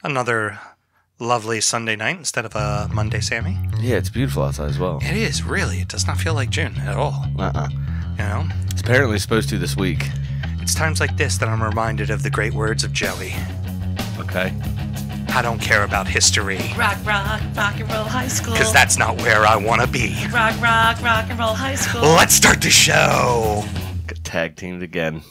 Another lovely Sunday night instead of a Monday, Sammy. Yeah, it's beautiful outside as well. It is, really. It does not feel like June at all. You know? It's apparently supposed to this week. It's times like this that I'm reminded of the great words of Joey. Okay. I don't care about history. Rock, rock, rock and roll high school. Because that's not where I want to be. Rock, rock, rock and roll high school. Let's start the show. Got tag teamed again.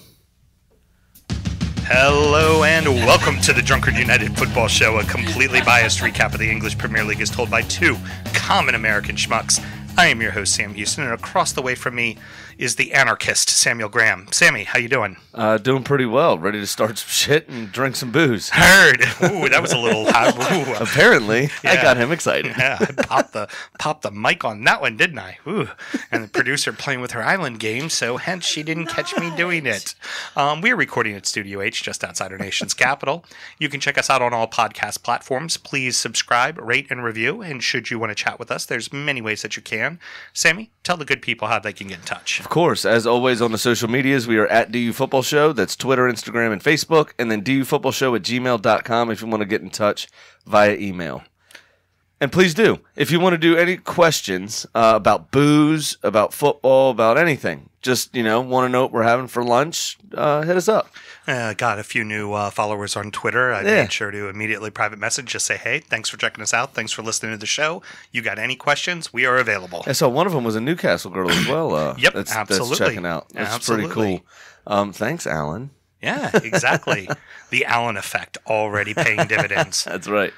Hello and welcome to the Drunkard United Football Show, a completely biased recap of the English Premier League as told by two common American schmucks. I am your host, Sam Houston, and across the way from me is the anarchist, Samuel Graham. Sammy, how you doing? Doing pretty well. Ready to start some shit and drink some booze. Heard. Ooh, that was a little hot. Ooh. Apparently, Yeah. I got him excited. Yeah, I popped the mic on that one, didn't I? Ooh. And the producer playing with her island game, so hence she didn't catch me doing it. We're recording at Studio H, just outside our nation's capital. You can check us out on all podcast platforms. Please subscribe, rate, and review. And should you want to chat with us, there's many ways that you can. Sammy, tell the good people how they can get in touch. Of course, as always on the social medias, we are at DUfootballshow. That's Twitter, Instagram, and Facebook. And then DUfootballshow@gmail.com if you want to get in touch via email. And please do. If you want to do any questions about booze, about football, about anything, just, want to know what we're having for lunch, hit us up. Got a few new followers on Twitter. I made sure to immediately private message, just say, hey, thanks for checking us out. Thanks for listening to the show. You got any questions? We are available. I saw one of them was a Newcastle girl as well. Yep, that's absolutely. That's checking out. That's Absolutely. pretty cool. Thanks, Alan. Yeah, exactly. The Allen effect already paying dividends. That's right.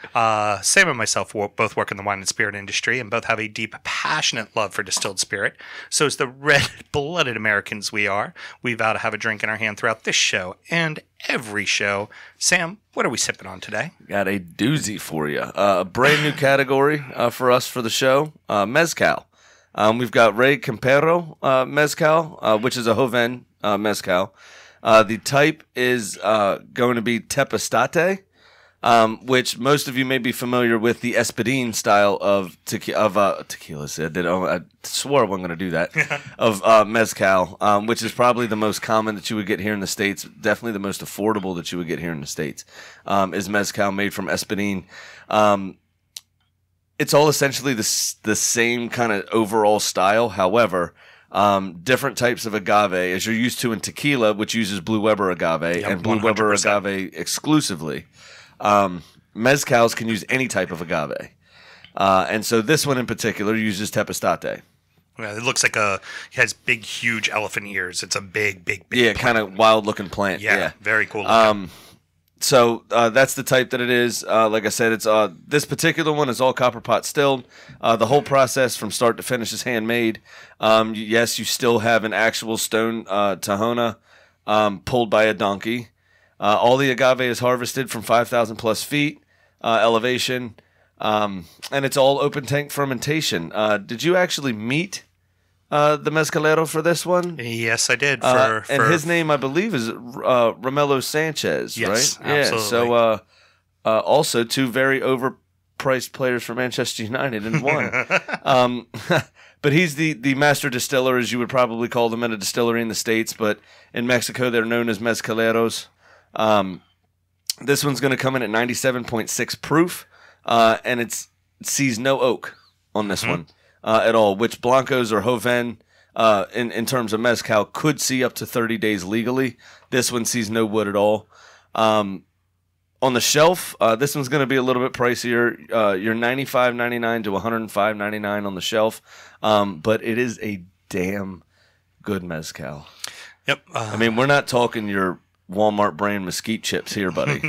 Sam and myself both work in the wine and spirit industry and both have a deep, passionate love for distilled spirit. So as the red-blooded Americans we are, we vow to have a drink in our hand throughout this show and every show. Sam, what are we sipping on today? Got a doozy for you. A brand new category for us for the show, Mezcal. We've got Rey Campero Mezcal, which is a Joven Mezcal. The type is going to be Tepextate, which most of you may be familiar with the Espadín style of tequila. I swore I wasn't going to do that. Of Mezcal, which is probably the most common that you would get here in the States. Definitely the most affordable that you would get here in the States is Mezcal made from Espadín. It's all essentially the same kind of overall style. However, different types of agave, as you're used to in tequila, which uses Blue Weber agave, and Blue 100%. Weber agave exclusively. Mezcals can use any type of agave. And so this one in particular uses Tepextate. Yeah, it looks like it has big, huge elephant ears. It's a big Yeah, plant. kind of wild-looking plant. Yeah, very cool looking. So that's the type that it is. Like I said, it's this particular one is all copper pot stilled. The whole process from start to finish is handmade. Yes, you still have an actual stone tahona pulled by a donkey. All the agave is harvested from 5,000 plus feet elevation, and it's all open tank fermentation. Did you actually meet the mezcalero for this one? Yes, I did. And his name, I believe, is Romelo Sanchez, yes, right? Absolutely. Yeah, so also two very overpriced players for Manchester United in one. But he's the master distiller, as you would probably call them in a distillery in the States, but in Mexico they're known as mezcaleros. This one's going to come in at 97.6 proof, and it sees no oak on this one. At all, which Blancos or Joven, in terms of Mezcal, could see up to 30 days legally. This one sees no wood at all. On the shelf, this one's going to be a little bit pricier. You're $95.99 to $105.99 on the shelf, but it is a damn good Mezcal. Yep. I mean, we're not talking your Walmart brand mesquite chips here, buddy.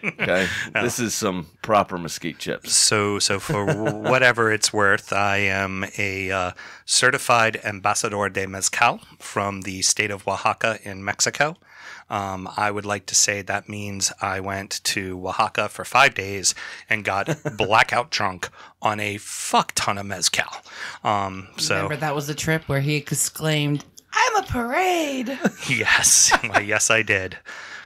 Okay, this is some proper mesquite chips. So for whatever it's worth, I am a certified ambassador de mezcal from the state of Oaxaca in Mexico. I would like to say that means I went to Oaxaca for 5 days and got blackout drunk on a fuck ton of mezcal. Remember that was the trip where he exclaimed, "I'm a parade." Yes, yes, I did.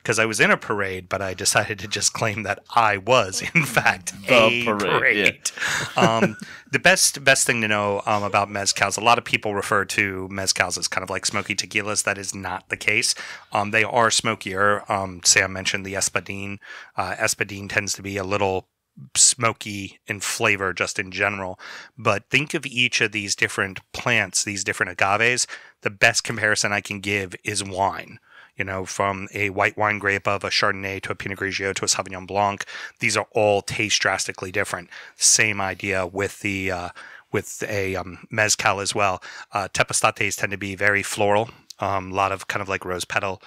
because I was in a parade, but I decided to just claim that I was, in fact, The a parade. yeah. The best thing to know about mezcals, a lot of people refer to mezcals as kind of like smoky tequilas. That is not the case. They are smokier. Sam mentioned the espadín. Espadín tends to be a little smoky in flavor just in general. But think of each of these different plants, these different agaves. The best comparison I can give is wine. You know, from a white wine grape of a Chardonnay to a Pinot Grigio to a Sauvignon Blanc, these are all taste drastically different. Same idea with a mezcal as well. Tepestates tend to be very floral, a lot of kind of like rose petal.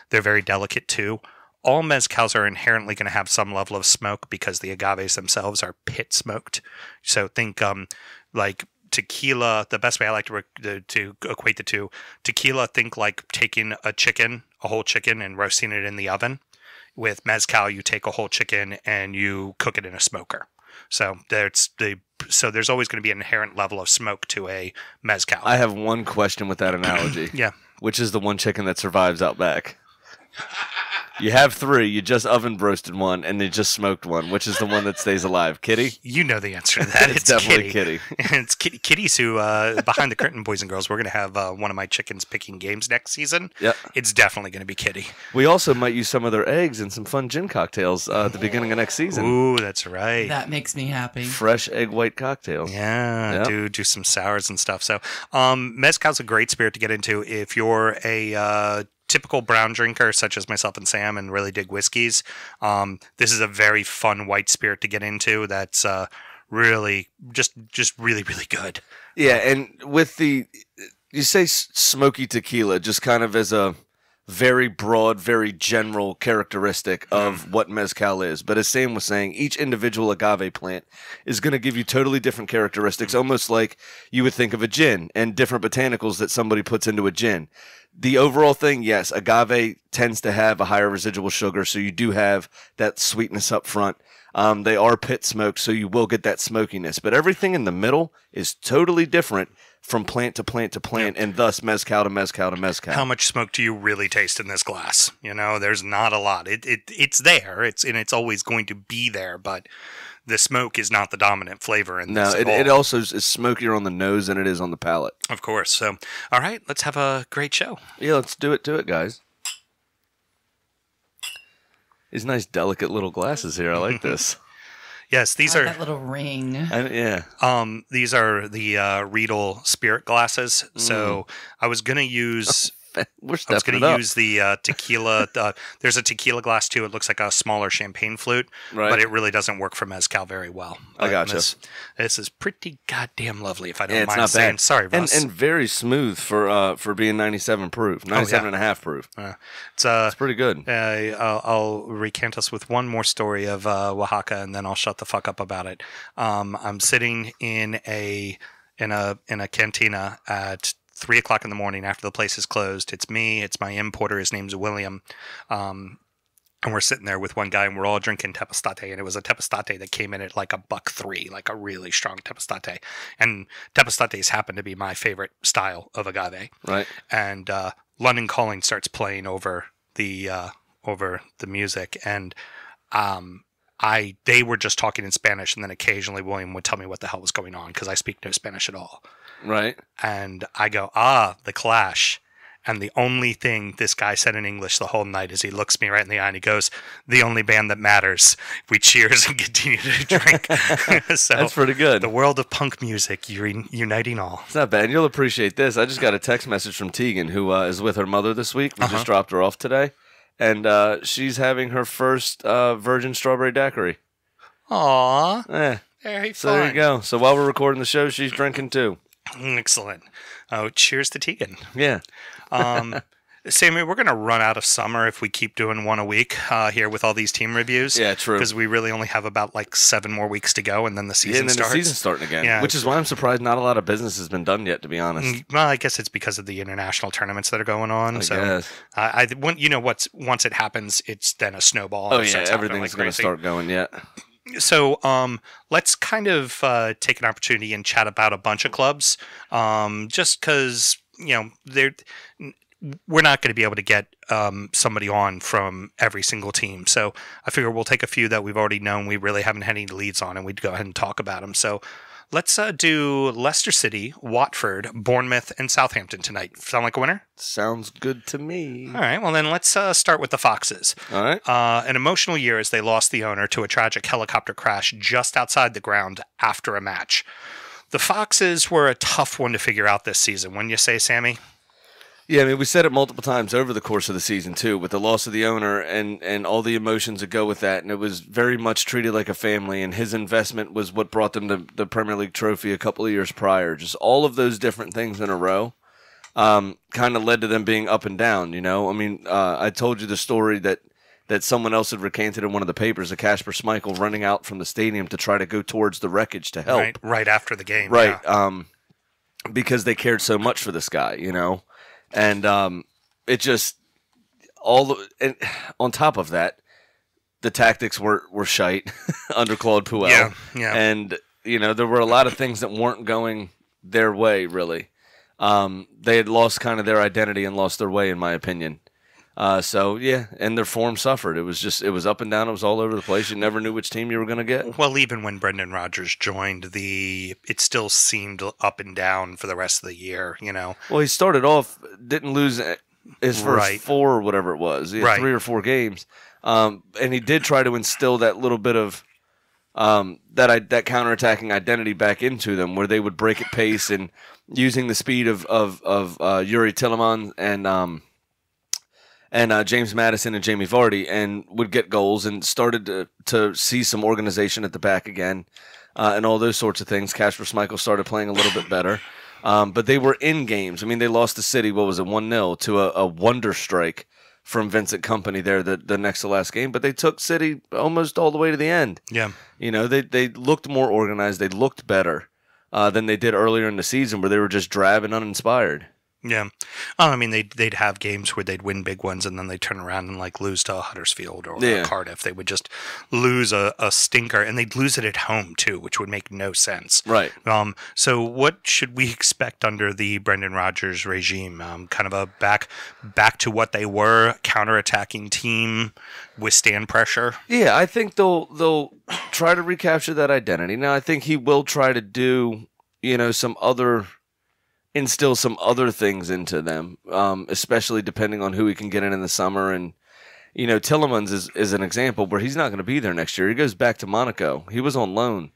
They're very delicate too. All mezcals are inherently going to have some level of smoke because the agaves themselves are pit smoked. So think like tequila. The best way I like to equate the two, tequila, think like taking a whole chicken and roasting it in the oven. With mezcal, you take a whole chicken and you cook it in a smoker. So there's always going to be an inherent level of smoke to a mezcal. I have one question with that analogy. Yeah. Which is the one chicken that survives out back? You have 3. You just oven roasted one, and you just smoked one. Which is the one that stays alive? Kitty? You know the answer to that. It's definitely Kitty. It's Kitty's who, behind the curtain, boys and girls, we're going to have one of my chickens picking games next season. Yep. It's definitely going to be Kitty. We also might use some of their eggs in some fun gin cocktails at the beginning of next season. Ooh, that's right. That makes me happy. Fresh egg white cocktails. Yeah, Yep. do some sours and stuff. So, mezcal's a great spirit to get into if you're a typical brown drinker such as myself and Sam and really dig whiskeys. This is a very fun white spirit to get into that's really just really, really good. Yeah, and with you say smoky tequila just kind of as a very broad, very general characteristic of what mezcal is. But as Sam was saying, each individual agave plant is going to give you totally different characteristics, almost like you would think of a gin and different botanicals that somebody puts into a gin. The overall thing, yes, agave tends to have a higher residual sugar, so you do have that sweetness up front. They are pit smoked, so you will get that smokiness. But everything in the middle is totally different from plant to plant to plant, and thus mezcal to mezcal to mezcal. How much smoke do you really taste in this glass? You know, there's not a lot. It's there. It's always going to be there, but the smoke is not the dominant flavor in this. No, it also is smokier on the nose than it is on the palate. Of course. So, all right, let's have a great show. Yeah, let's do it, guys. These nice, delicate little glasses here. I like this. Yes, these I are like that little ring. Yeah. these are the Riedel Spirit glasses. So I was gonna use. We're I was stepping going it to up. use the tequila. There's a tequila glass too. It looks like a smaller champagne flute, Right. but it really doesn't work for mezcal very well. I gotcha. This is pretty goddamn lovely, if I don't Yeah, it's mind not saying. bad. Sorry, Russ. And very smooth for being 97 proof, 97 and a half proof. It's Pretty good. I'll recant us with one more story of Oaxaca, and then I'll shut the fuck up about it. I'm sitting in a cantina at 3 o'clock in the morning after the place is closed. It's me. It's my importer. His name's William. And we're sitting there with one guy, and we're all drinking Tepextate. And it was a Tepextate that came in at like $1.03, like a really strong Tepextate. And Tepextates happen to be my favorite style of agave. Right. And London Calling starts playing over the music, and they were just talking in Spanish, and then occasionally William would tell me what the hell was going on because I speak no Spanish at all. Right. And I go, The Clash. And the only thing this guy said in English the whole night is he looks me right in the eye and he goes, the only band that matters. We cheers and continue to drink. So That's pretty good. The world of punk music, uniting all. It's not bad. You'll appreciate this. I just got a text message from Tegan, who is with her mother this week. We just dropped her off today. And she's having her first virgin strawberry daiquiri. Aww. Very fun. So there you go. So while we're recording the show, she's drinking too. Excellent. Oh, cheers to Tegan. Yeah. Sammy, we're going to run out of summer if we keep doing one a week here with all these team reviews. Yeah, true. Because we really only have about like 7 more weeks to go, and then the season and then starts. the season's starting again. Yeah. Which is why I'm surprised not a lot of business has been done yet, to be honest. Well, I guess it's because of the international tournaments that are going on. I guess. Once it happens, it's then a snowball. Oh, yeah, everything's going to start going, yeah. So let's kind of take an opportunity and chat about a bunch of clubs, just because we're not going to be able to get somebody on from every single team. So I figure we'll take a few that we've already known we really haven't had any leads on, and we'd go ahead and talk about them. So let's do Leicester City, Watford, Bournemouth, and Southampton tonight. Sound like a winner? Sounds good to me. All right, well then let's start with the Foxes. All right. An emotional year as they lost the owner to a tragic helicopter crash just outside the ground after a match. The Foxes were a tough one to figure out this season, wouldn't you say, Sammy? Yeah, I mean, we said it multiple times over the course of the season, too, with the loss of the owner and all the emotions that go with that. And it was very much treated like a family, and his investment was what brought them the Premier League trophy a couple of years prior. Just all of those different things in a row kind of led to them being up and down, you know? I mean, I told you the story that someone else had recanted in one of the papers of Caspar Schmeichel running out from the stadium to try to go towards the wreckage to help. Right after the game. Right, yeah. Because they cared so much for this guy, you know? And it just and on top of that, the tactics were shite under Claude Puel. Yeah. And you know, there were a lot of things that weren't going their way, really. They had lost kind of their identity and lost their way, in my opinion. So yeah, and their form suffered. It was up and down. It was all over the place. You never knew which team you were going to get. Well, even when Brendan Rodgers joined, it still seemed up and down for the rest of the year. You know. Well, he started off, didn't lose his first 4 or whatever it was. He had 3 or 4 games, and he did try to instill that little bit of that counterattacking identity back into them, where they would break at pace and using the speed of Yuri Tielemans and James Maddison and Jamie Vardy, and would get goals and started to see some organization at the back again, and all those sorts of things. Caspar Schmeichel started playing a little bit better, but they were in games. I mean, they lost to City, 1-0 to a wonder strike from Vincent Kompany there the next to last game, but they took City almost all the way to the end. Yeah. You know, they looked more organized, they looked better than they did earlier in the season, where they were just drab and uninspired. Yeah. I mean, they'd have games where they'd win big ones and then they'd turn around and like lose to Huddersfield or Cardiff. They would just lose a stinker, and they'd lose it at home too, which would make no sense. Right. So what should we expect under the Brendan Rodgers regime? Kind of a back to what they were, counterattacking team, withstand pressure? Yeah, I think they'll try to recapture that identity. Now, I think he will try to do, you know, instill some other things into them, especially depending on who he can get in the summer. And, you know, Tielemans is an example where he's not going to be there next year. He goes back to Monaco. He was on loan.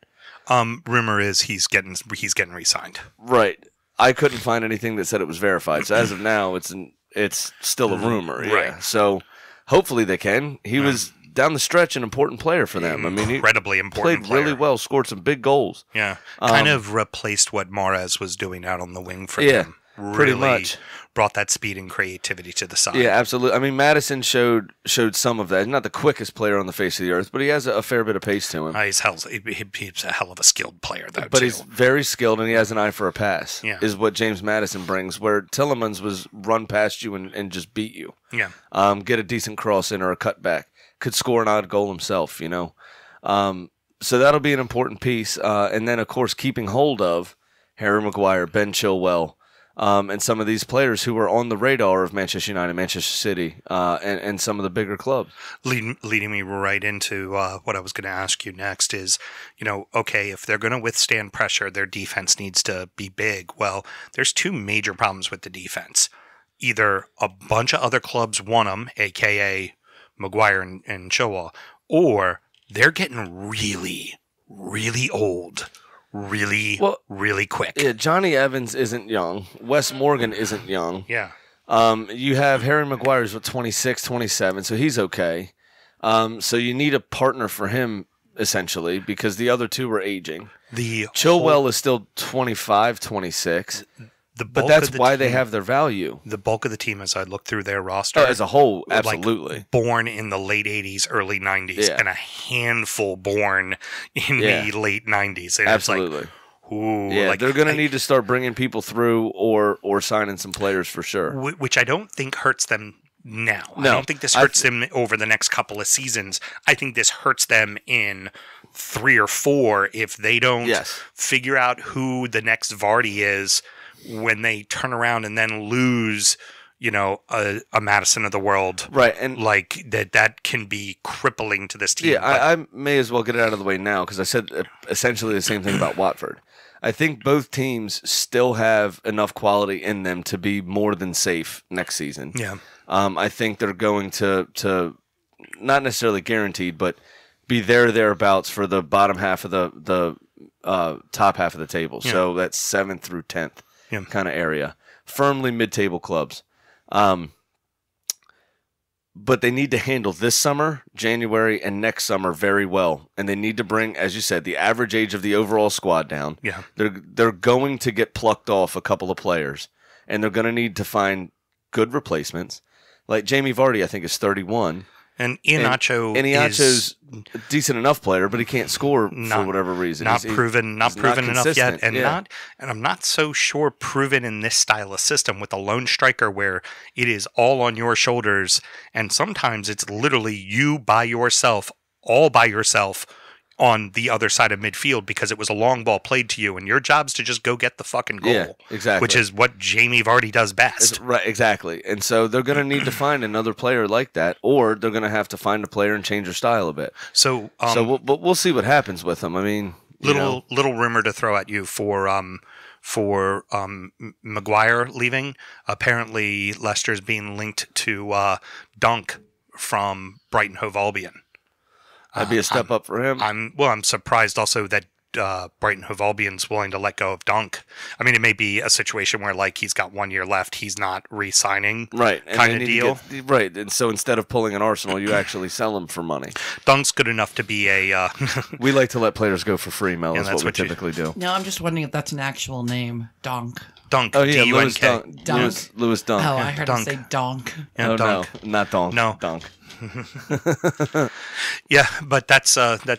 Rumor is he's getting re-signed. Right. I couldn't find anything that said it was verified. So as of now, it's still a rumor. Yeah. Right. So hopefully they can. He was down the stretch an important player for them. I mean, incredibly important. Played player. really well, scored some big goals. Yeah, kind of replaced what Mahrez was doing out on the wing for them. Really pretty much brought that speed and creativity to the side. Yeah, absolutely. I mean, Maddison showed some of that. He's not the quickest player on the face of the earth, but he has a fair bit of pace to him. He's a hell of a skilled player, though. But he's very skilled, and he has an eye for a pass. Yeah. Is what James Maddison brings. Where Tielemans was run past you and just beat you. Yeah. Get a decent cross in or a cutback. Could score an odd goal himself, you know. So that'll be an important piece. And then, of course, keeping hold of Harry Maguire, Ben Chilwell, and some of these players who are on the radar of Manchester United, Manchester City, and some of the bigger clubs. Leading me right into what I was going to ask you next is, you know, okay, if they're going to withstand pressure, their defense needs to be big. Well, there's 2 major problems with the defense. Either a bunch of other clubs want them, a.k.a. Maguire and Chilwell, or they're getting really, really old, really quick. Yeah, Johnny Evans isn't young. Wes Morgan isn't young. Yeah. You have Harry Maguire's with 26, 27, so he's okay. So you need a partner for him, essentially, because the other 2 are aging. Chilwell is still 25, 26. But that's why they have their value. The bulk of the team, as I look through their roster, as a whole, absolutely. Like born in the late 80s, early 90s, and a handful born in the late 90s. And absolutely. It's like, ooh, they're going to need to start bringing people through or signing some players for sure. Which I don't think hurts them now. No, I don't think this hurts them over the next couple of seasons. I think this hurts them in 3 or 4 if they don't figure out who the next Vardy is when they turn around and then lose, a Madison of the world. Right. And like that can be crippling to this team. Yeah, I may as well get it out of the way now because I said essentially the same thing about Watford. I think both teams still have enough quality in them to be more than safe next season. Yeah. I think they're going to not necessarily guaranteed, but be thereabouts for the bottom half of the top half of the table. Yeah. So that's 7th through 10th kind of area. Firmly mid-table clubs. But they need to handle this summer, January, and next summer very well. And they need to bring, as you said, the average age of the overall squad down. Yeah. They're going to get plucked off a couple of players, and they're going to need to find good replacements. Like Jamie Vardy, I think, is 31. And Iheanacho is a decent enough player, but he can't score for whatever reason. Not proven enough yet, and yeah. I'm not so sure proven in this style of system with a lone striker where it is all on your shoulders, and sometimes it's literally you by yourself, all by yourself, on the other side of midfield because it was a long ball played to you, and your job's to just go get the fucking goal. Yeah, exactly. Which is what Jamie Vardy does best. Right, exactly. And so they're going to need to find another player like that, or they're going to have to find a player and change their style a bit. So we'll see what happens with them. I mean, little rumor to throw at you for Maguire leaving. Apparently, Leicester's being linked to Dunk from Brighton Hove Albion. That'd be a step up for him. I'm surprised also that Brighton Hove Albion's willing to let go of Dunk. I mean, it may be a situation where like he's got 1 year left, he's not re-signing, right? Kind of deal, right? And so instead of pulling an Arsenal, you actually sell him for money. Dunk's good enough to be a. We like to let players go for free, Mel. That's what we typically do. No, I'm just wondering if that's an actual name, Dunk. Dunk. Oh yeah, Lewis Dunk. Lewis Dunk. Oh, I heard him say Donk. Yeah, oh Dunk. no, not Donk. No, Dunk. Yeah, but that's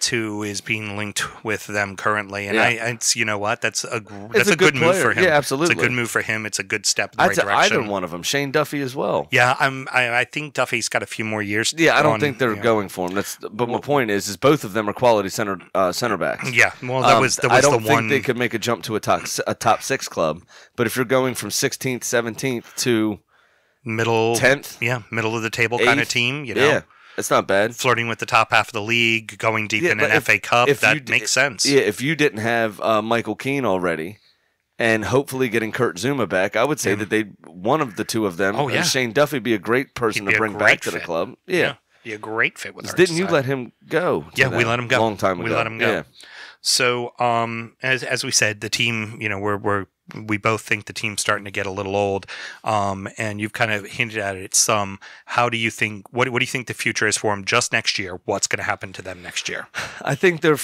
who is being linked with them currently, and it's that's a good move for him. Yeah, absolutely, it's a good move for him. It's a good step in the right direction. Either one of them, Shane Duffy as well. Yeah, I think Duffy's got a few more years. Yeah, I don't think they're going for him. But my point is both of them are quality center backs. Yeah, well, that was I don't the think one they could make a jump to a top 6 club. But if you're going from 16th, 17th to middle 10th, middle of the table kind of team, yeah, it's not bad. Flirting with the top half of the league, going deep in an FA Cup, that makes sense. Yeah, if you didn't have Michael Keane already, and hopefully getting Kurt Zuma back, I would say that one of the two of them, Shane Duffy, be a great person to bring back to the club. Yeah, be a great fit with. Didn't you let him go? Yeah, we let him go. Long time ago. We let him go. Yeah. So, as we said, the team, we both think the team's starting to get a little old, and you've kind of hinted at it some. How do you think? What do you think the future is for them just next year? What's going to happen to them next year? I think they're,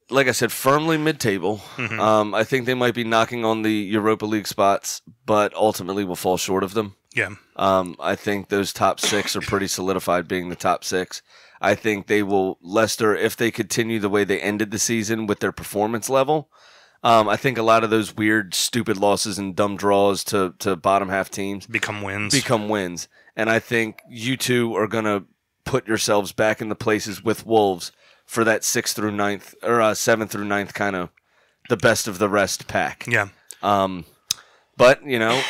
like I said, firmly mid-table. Mm-hmm. I think they might be knocking on the Europa League spots, but ultimately will fall short of them. Yeah. I think those top 6 are pretty solidified being the top 6. I think they will, Leicester, if they continue the way they ended the season with their performance level, I think a lot of those weird, stupid losses and dumb draws to bottom half teams become wins. And I think you two are going to put yourselves back in the places with Wolves for that 6th through 9th, or 7th through 9th kind of the best of the rest pack. Yeah. But,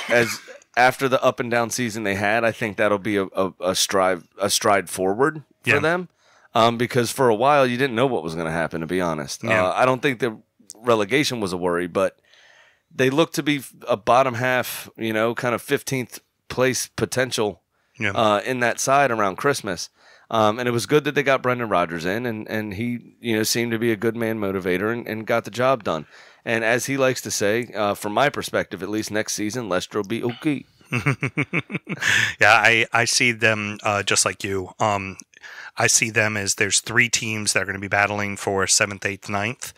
as after the up and down season they had, I think that'll be a stride forward for them, because for a while you didn't know what was going to happen, to be honest. Yeah. I don't think the relegation was a worry, but they look to be a bottom half, kind of 15th place potential in that side around Christmas. And it was good that they got Brendan Rodgers in, and he seemed to be a good man motivator and got the job done. And as he likes to say, from my perspective, at least next season, Leicester will be okay. Yeah, I see them just like you. I see them as there's 3 teams that are going to be battling for 7th, 8th, 9th.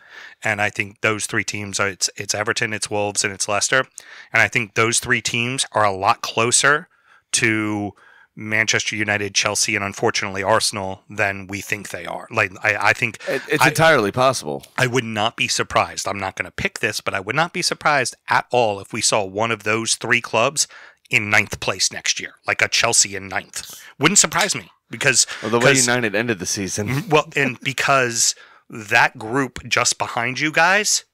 And I think those 3 teams are it's Everton, it's Wolves, and it's Leicester. And I think those 3 teams are a lot closer to Manchester United, Chelsea, and unfortunately Arsenal than we think they are. Like I think it's entirely possible. I would not be surprised. I'm not going to pick this, but I would not be surprised at all if we saw one of those 3 clubs in 9th place next year, like a Chelsea in 9th. Wouldn't surprise me because the way United ended the season. Well, and because that group just behind you guys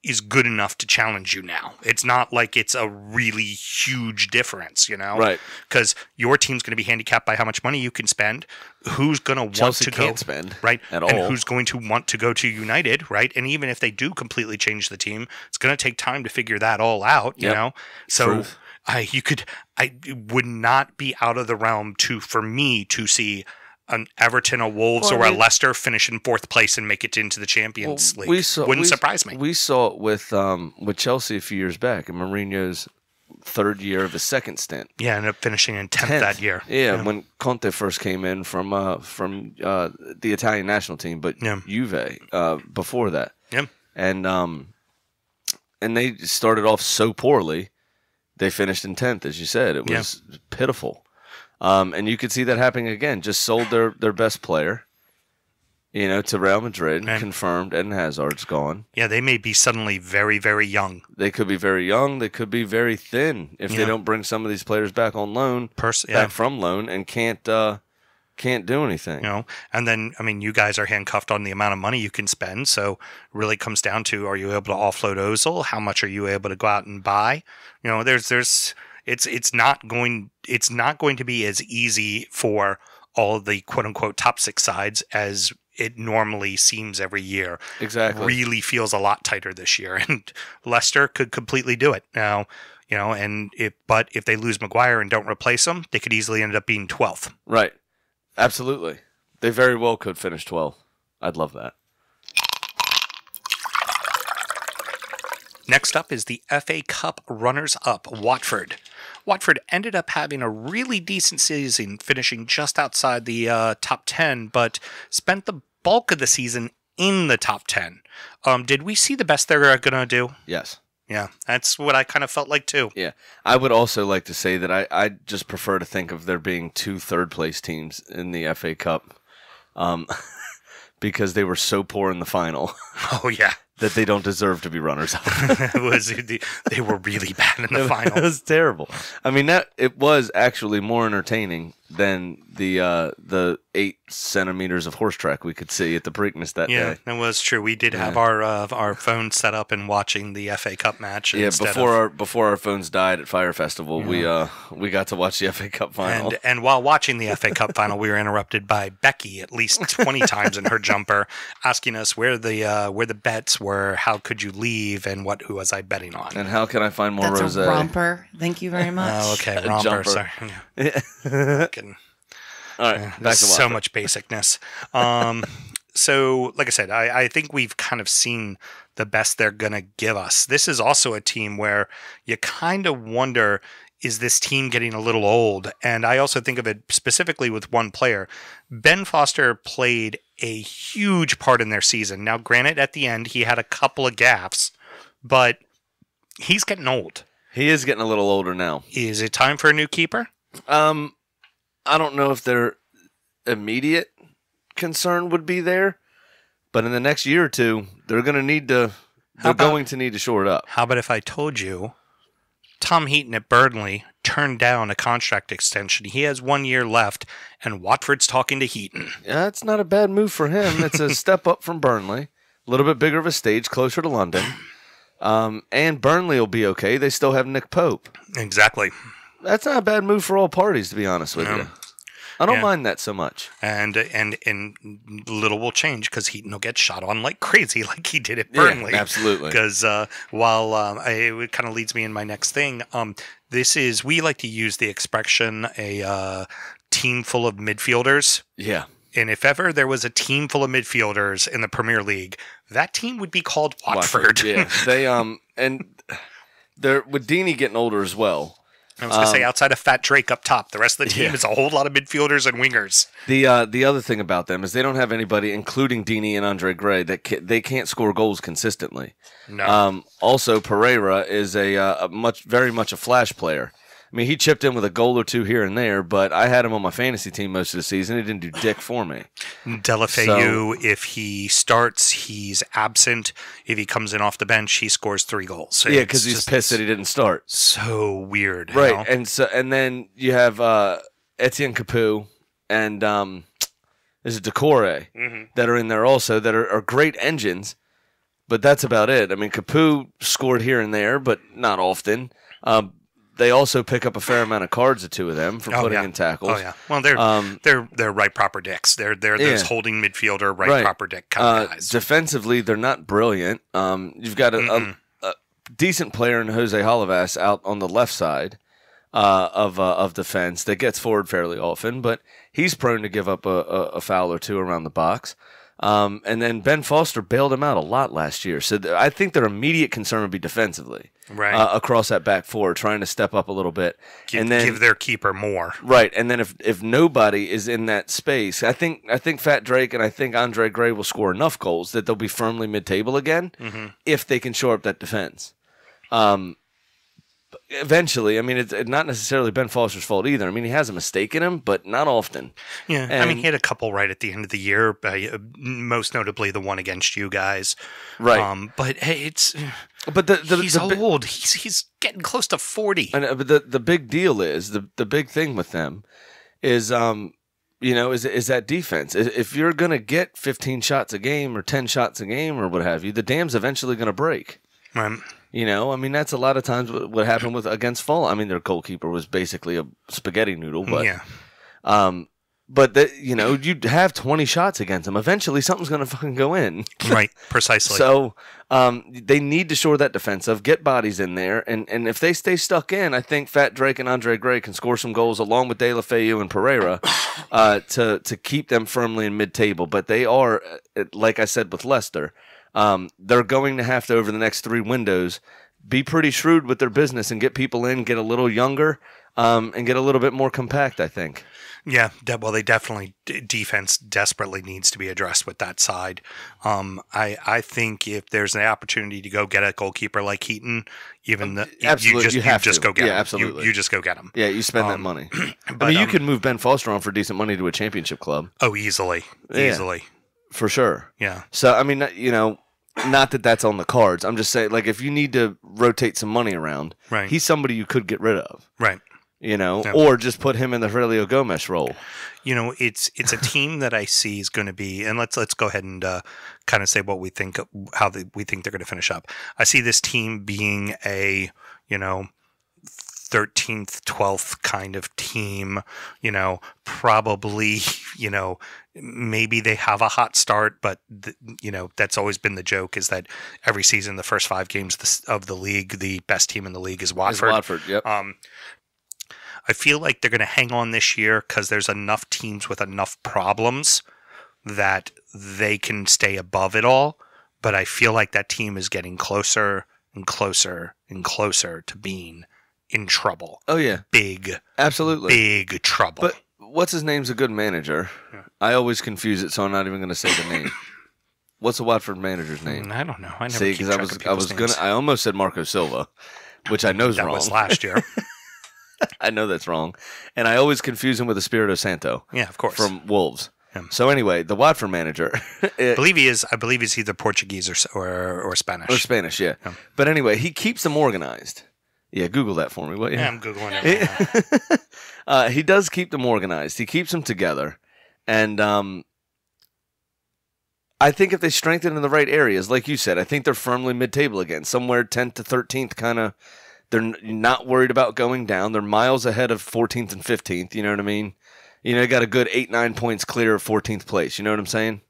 is good enough to challenge you now. It's not like it's a really huge difference, Right. Because your team's going to be handicapped by how much money you can spend, who's going to want Chelsea to can't go spend right, at and all. who's going to want to go to United, right? And even if they do completely change the team, it's going to take time to figure that all out, you know. So Truth. it would not be out of the realm for me to see an Everton, a Wolves, or a Leicester finish in 4th place and make it into the Champions League. Wouldn't surprise me. We saw it with Chelsea a few years back in Mourinho's 3rd year of his 2nd stint. Yeah, ended up finishing in 10th that year. Yeah, when Conte first came in from the Italian national team, but Juve before that. Yeah. And they started off so poorly, they finished in 10th, as you said. It was pitiful. And you could see that happening again. Just sold their best player, to Real Madrid, confirmed Eden Hazard's gone. Yeah, they may be suddenly very, very young. They could be very young. They could be very thin if they don't bring some of these players back on loan, back from loan, and can't do anything. And then, you guys are handcuffed on the amount of money you can spend. So it really comes down to, are you able to offload Ozil? How much are you able to go out and buy? It's not going to be as easy for all of the quote unquote top 6 sides as it normally seems every year. Exactly. Really feels a lot tighter this year, and Leicester could completely do it now. But if they lose Maguire and don't replace him, they could easily end up being 12th. Right. Absolutely. They very well could finish 12th. I'd love that. Next up is the FA Cup runners-up, Watford. Watford ended up having a really decent season, finishing just outside the top 10, but spent the bulk of the season in the top 10. Did we see the best they're going to do? Yes. Yeah, that's what I kind of felt like too. Yeah. I would also like to say that I just prefer to think of there being 2 third-place teams in the FA Cup because they were so poor in the final. Oh, yeah. That they don't deserve to be runners-up. They were really bad in the final. It was terrible. It was actually more entertaining than the 8 centimeters of horse track we could see at the Preakness that day. Yeah, that was true. We did have our phones set up and watching the FA Cup match. Yeah, before our phones died at Fire Festival, we got to watch the FA Cup final. And while watching the FA Cup final, we were interrupted by Becky at least 20 times in her jumper, asking us where the bets were, how could you leave, and who was I betting on, and how can I find more That's rosé? a romper. Thank you very much. Oh, okay, romper. Sorry. All right, back to so much basicness. So, like I said, I think we've kind of seen the best they're going to give us. This is also a team where you kind of wonder, is this team getting a little old? And I also think of it specifically with one player. Ben Foster played a huge part in their season. Now, granted, at the end, he had a couple of gaffes, but he's getting old. He is getting a little older now. Is it time for a new keeper? I don't know if their immediate concern would be there, but in the next year or two, they're going to need to. They're going to need to shore it up. How about if I told you, Tom Heaton at Burnley turned down a contract extension? He has 1 year left, and Watford's talking to Heaton. Yeah, it's not a bad move for him. It's a step up from Burnley, a little bit bigger of a stage, closer to London, and Burnley will be okay. They still have Nick Pope. Exactly. That's not a bad move for all parties, to be honest with you. I don't mind that so much. And little will change because Heaton will get shot on like crazy, like he did at Burnley. Yeah, absolutely. Because it kind of leads me in my next thing. We like to use the expression a team full of midfielders. Yeah. And if ever there was a team full of midfielders in the Premier League, that team would be called Watford. Yeah. They and they're with Deeney getting older as well. I was going to say, outside of Fat Drake up top, the rest of the team is a whole lot of midfielders and wingers. The other thing about them is they don't have anybody, including Deeney and Andre Gray, they can't score goals consistently. No. Also, Pereira is very much a flash player. I mean, he chipped in with a goal or two here and there, but I had him on my fantasy team most of the season. He didn't do dick for me. Delafeu, if he starts, he's absent. If he comes in off the bench, he scores 3 goals. Yeah, because he's pissed that he didn't start. So weird. Right, and then you have Etienne Capoue and is it Decore that are in there also that are great engines, But that's about it. I mean, Capu scored here and there, but not often. They also pick up a fair amount of cards, the two of them, for putting in tackles. Oh yeah. Well, they're right proper dicks. They're those holding midfielder right proper dick kind of guys. Defensively, they're not brilliant. You've got a decent player in Jose Hollivas out on the left side of defense that gets forward fairly often, but he's prone to give up a foul or two around the box. And then Ben Foster bailed him out a lot last year. So I think their immediate concern would be defensively. Right. Across that back four, trying to step up a little bit. And then give their keeper more. Right. And then if nobody is in that space, I think Fat Drake and I think Andre Gray will score enough goals that they'll be firmly mid-table again if they can shore up that defense. Eventually, I mean, it's not necessarily Ben Foster's fault either. I mean, he has a mistake in him, but not often. Yeah, I mean, he had a couple right at the end of the year, most notably the one against you guys. Right. But hey, he's old. He's getting close to 40. But the big deal is, the big thing with them is, is that defense. If you're going to get 15 shots a game or 10 shots a game or what have you, the dam's eventually going to break. Right. I mean, that's a lot of times what happened against Fulham. I mean, their goalkeeper was basically a spaghetti noodle, but you'd have 20 shots against them. Eventually, something's going to fucking go in. Right, precisely. So they need to shore that defensive, get bodies in there, and if they stay stuck in, I think Fat Drake and Andre Gray can score some goals along with De La Feu and Pereira to keep them firmly in mid-table. But they are, like I said with Leicester, they're going to have to, over the next 3 windows, be pretty shrewd with their business and get people in, get a little younger, and get a little bit more compact, I think. Yeah, they definitely, defense desperately needs to be addressed with that side. I think if there's an opportunity to go get a goalkeeper like Heaton, you just go get him. Absolutely. You just go get him. Yeah, you spend that money. But you can move Ben Foster on for decent money to a championship club. Oh, easily. For sure. Yeah. So, I mean, not that that's on the cards. I'm just saying, like, if you need to rotate some money around, he's somebody you could get rid of. Right. Or just put him in the Aurelio Gomes role. It's a team that I see is going to be, and let's go ahead and kind of say what we think, we think they're going to finish up. I see this team being a, 13th, 12th kind of team, probably, maybe they have a hot start, but, that's always been the joke, is that every season, the first 5 games of the league, the best team in the league is Watford. Yep. I feel like they're going to hang on this year because there's enough teams with enough problems that they can stay above it all. But I feel like that team is getting closer and closer and closer to being in trouble. Oh, yeah. Absolutely. Big trouble. But what's his name's a good manager. Yeah. I always confuse it, so I'm not even going to say the name. What's the Watford manager's name? I don't know. I never keep track of people's names. I almost said Marco Silva, which I know is wrong. That was last year. I know that's wrong. And I always confuse him with Espirito Santo. Yeah, of course. From Wolves. So anyway, the Watford manager. I believe he's either Portuguese or Spanish. Or Spanish, yeah. But anyway, he keeps them organized. Yeah, Google that for me, will you? Yeah, I'm Googling it. He does keep them organized. He keeps them together. And I think if they strengthen in the right areas, like you said, I think they're firmly mid-table again. Somewhere 10th to 13th kind of. They're not worried about going down. They're miles ahead of 14th and 15th. You know what I mean? They got a good 8-9 points clear of 14th place. You know what I'm saying?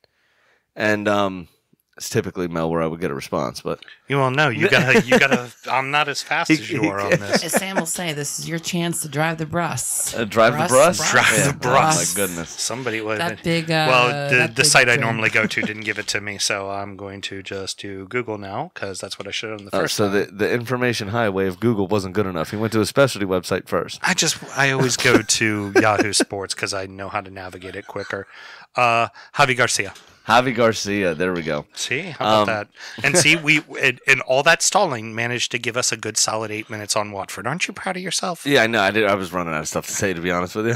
And it's typically, Mel, where I would get a response. But you all know you gotta. I'm not as fast as you are on this. As Sam will say, this is your chance to drive the bus. Drive the bus. Oh my goodness! Somebody was that big. The site I normally go to didn't give it to me, so I'm going to just do Google now because that's what I should have done the first time. So the information highway of Google wasn't good enough. He went to a specialty website first. I always go to Yahoo Sports because I know how to navigate it quicker. Javi Garcia, there we go. See, how about that? And see, we in all that stalling managed to give us a good solid 8 minutes on Watford. Aren't you proud of yourself? Yeah, I know. I was running out of stuff to say, to be honest with you.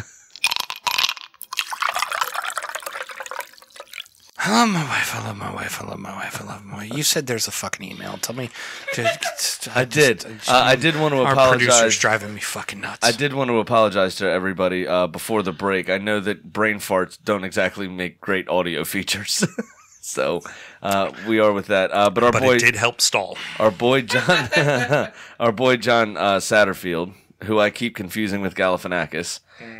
I love my wife. I love my wife. I love my wife. I love my wife. You said there's a fucking email. Tell me. I did want to apologize. Our producer's driving me fucking nuts. I did want to apologize to everybody before the break. I know that brain farts don't exactly make great audio features. So we are with that. But our But boy it did help stall. Our boy John, our boy John Satterfield, who I keep confusing with Galifianakis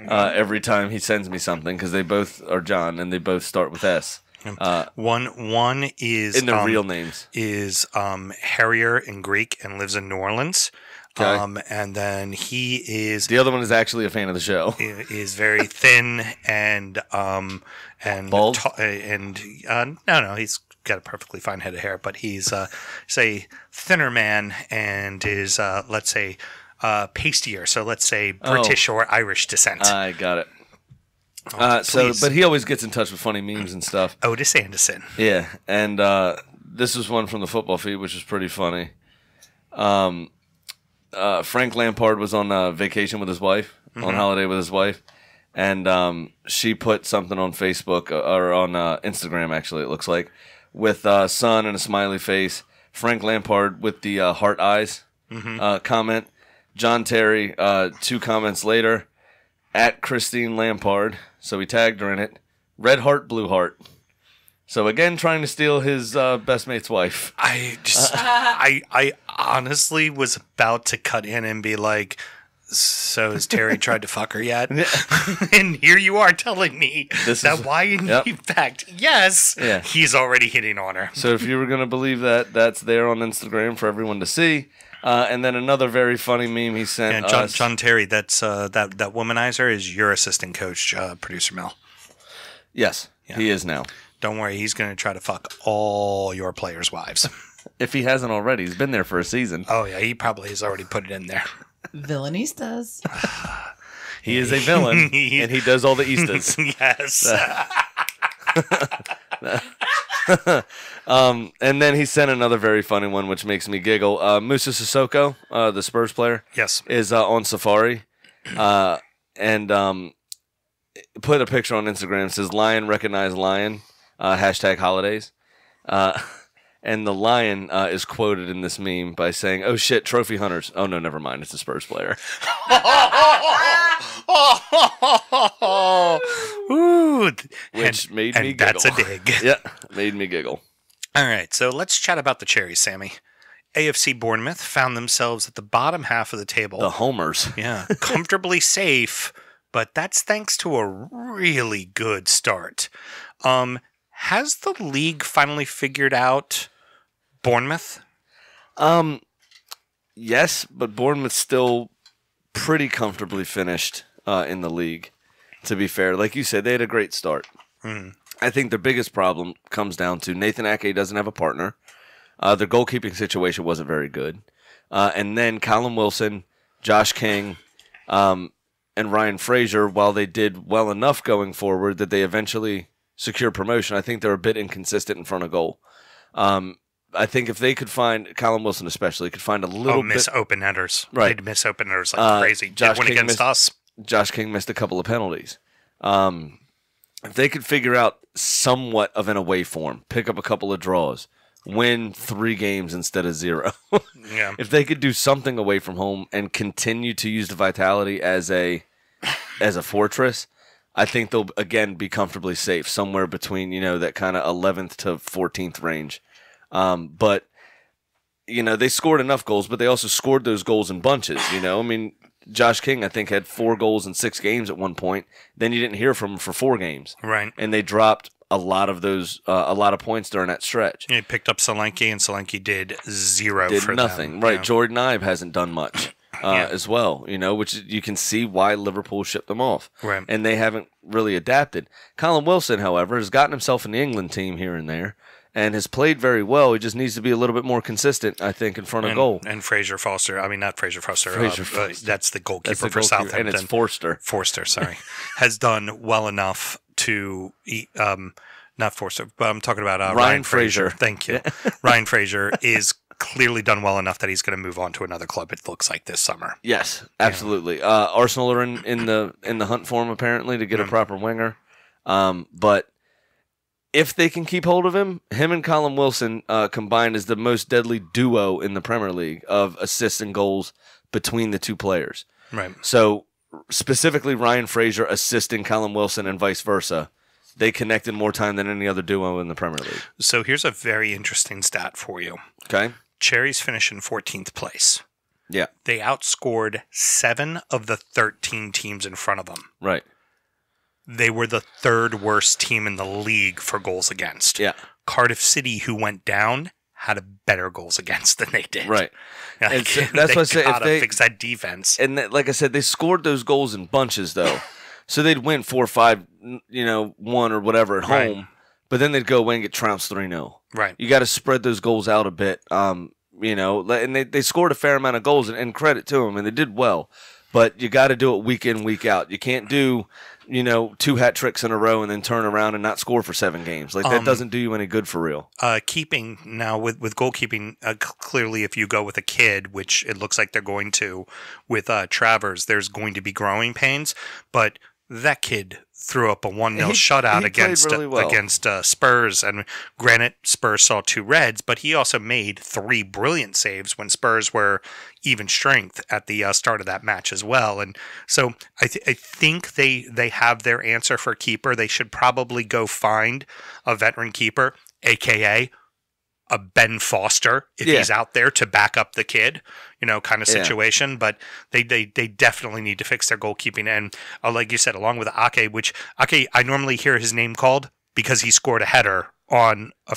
every time he sends me something because they both are John and they both start with S. One is in their real names is Harrier in Greek and lives in New Orleans. Okay. And then he is the other one is actually a fan of the show. Is very thin and bald. No, he's got a perfectly fine head of hair, but he's say thinner man and is let's say pastier. So let's say British or Irish descent. I got it. But he always gets in touch with funny memes and stuff. Otis Anderson. Yeah, and this was one from the football feed, which was pretty funny. Frank Lampard was on vacation with his wife, on holiday with his wife, and she put something on Facebook or on Instagram, actually, it looks like, with sun and a smiley face. Frank Lampard with the heart eyes comment. John Terry, 2 comments later, at Christine Lampard, so he tagged her in it. Red heart, blue heart. So again, trying to steal his best mate's wife. I honestly was about to cut in and be like, so has Terry tried to fuck her yet? And here you are telling me in fact, yes, he's already hitting on her. So if you were going to believe that, that's there on Instagram for everyone to see. And then another very funny meme he sent us. John Terry, that's that womanizer is your assistant coach, producer Mel. Yes, he is now. Don't worry, he's going to try to fuck all your players' wives. If he hasn't already, he's been there for a season. Oh, yeah, he probably has already put it in there. Villainistas. He is a villain, and he does all the Eastas. Yes. And then he sent another very funny one, which makes me giggle. Musa Sissoko, the Spurs player, is on Safari, and put a picture on Instagram. Says "Lion recognize lion," #holidays, and the lion is quoted in this meme by saying, "Oh shit, trophy hunters." Oh no, never mind. It's a Spurs player. Ooh, which made me giggle. That's a dig. Yeah, made me giggle. All right, so let's chat about the cherries, Sammy. AFC Bournemouth found themselves at the bottom half of the table. The homers. Yeah, comfortably safe, but that's thanks to a really good start. Has the league finally figured out Bournemouth? Yes, but Bournemouth's still pretty comfortably finished in the league, to be fair. Like you said, they had a great start. I think their biggest problem comes down to Nathan Ake doesn't have a partner. Their goalkeeping situation wasn't very good. And then Callum Wilson, Josh King, and Ryan Fraser, while they did well enough going forward that they eventually secured promotion, I think they're a bit inconsistent in front of goal. I think if they could find, Callum Wilson especially, could find a little bit... miss open headers. Right. They'd miss open headers like crazy. Josh King against us. Josh King missed a couple of penalties. If they could figure out somewhat of an away form, pick up a couple of draws, win 3 games instead of 0. Yeah. If they could do something away from home and continue to use the Vitality as a fortress, I think they'll again be comfortably safe somewhere between, that kind of 11th to 14th range. But they scored enough goals, but they also scored those goals in bunches. I mean, Josh King, I think, had 4 goals in 6 games at one point. Then you didn't hear from him for 4 games. Right. And they dropped a lot of those, a lot of points during that stretch. He picked up Solanke, and Solanke did 0 did for nothing. them. Right. Yeah. Jordan Ibe hasn't done much as well, which you can see why Liverpool shipped them off. Right. And they haven't really adapted. Callum Wilson, however, has gotten himself in the England team here and there. And has played very well. He just needs to be a little bit more consistent, I think, in front of goal. And Fraser Foster, not Fraser Foster. Foster. That's the goalkeeper for Southampton. And it's Forster. Forster, sorry. Has done well enough to eat, not Forster, but I'm talking about Ryan Fraser. Thank you. Ryan Fraser is clearly done well enough that he's going to move on to another club, it looks like, this summer. Yes, absolutely. Arsenal are in the hunt for him, apparently, to get a proper winger. But if they can keep hold of him and Callum Wilson combined is the most deadly duo in the Premier League of assists and goals between the 2 players. Right. So specifically Ryan Fraser assisting Callum Wilson and vice versa they connected more time than any other duo in the Premier League. So here's a very interesting stat for you. Okay. Cherries finish in 14th place. Yeah. They outscored 7 of the 13 teams in front of them. Right. They were the 3rd worst team in the league for goals against. Yeah. Cardiff City, who went down, had a better goals against than they did. Right. Like, So that's what I say. If they fix that defense. And like I said, they scored those goals in bunches, though. So they'd win 4-5, 1 or whatever at home. Right. But then they'd go away and get trounced 3-0. Right. You got to spread those goals out a bit. And they scored a fair amount of goals, and credit to them, and they did well. But you got to do it week in, week out. You can't do, 2 hat tricks in a row and then turn around and not score for 7 games. Like, that doesn't do you any good for real. Keeping now with goalkeeping, clearly, if you go with a kid, which it looks like they're going to with Travers, there's going to be growing pains. But that kid threw up a 1-0 shutout against Spurs. And granted, Spurs saw 2 reds, but he also made 3 brilliant saves when Spurs were even strength at the start of that match as well. And so I think they have their answer for keeper. They should probably go find a veteran keeper, a.k.a. a Ben Foster, if he's out there to back up the kid, kind of situation. But they definitely need to fix their goalkeeping. And like you said, along with Ake, which Ake, I normally hear his name called because he scored a header on a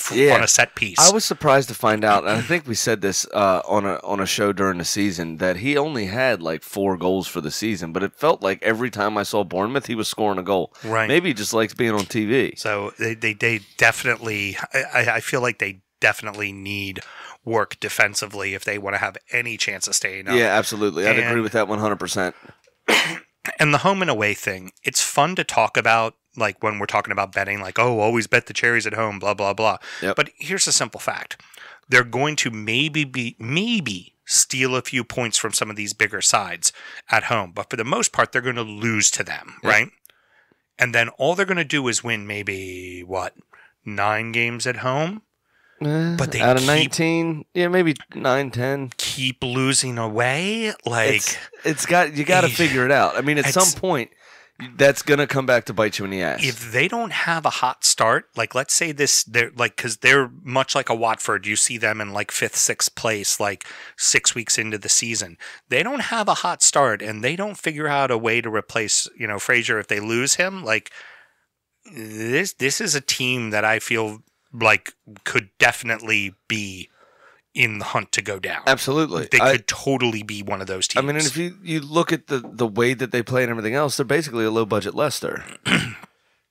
set piece. I was surprised to find out, and I think we said this on a show during the season, that he only had like 4 goals for the season, but it felt like every time I saw Bournemouth, he was scoring a goal. Right. Maybe he just likes being on TV. So they definitely, I feel like they definitely need work defensively if they want to have any chance of staying up. Yeah, absolutely. I'd agree with that 100%. And the home and away thing, it's fun to talk about, like when we're talking about betting, like, oh, always bet the Cherries at home, blah, blah, blah. Yep. But here's the simple fact. They're going to maybe steal a few points from some of these bigger sides at home. But for the most part, they're going to lose to them, right? And then all they're going to do is win maybe, 9 games at home? But they out of 19, maybe 9-10. Keep losing away. Like you got to figure it out. I mean, at some point, that's gonna come back to bite you in the ass. If they don't have a hot start, like let's say because they're much like a Watford. You see them in like 5th, 6th place, like 6 weeks into the season. They don't have a hot start, and they don't figure out a way to replace Fraser if they lose him. Like this is a team that I feel like could definitely be in the hunt to go down. Absolutely. They could totally be one of those teams. I mean, and if you look at the way that they play and everything else, they're basically a low-budget Leicester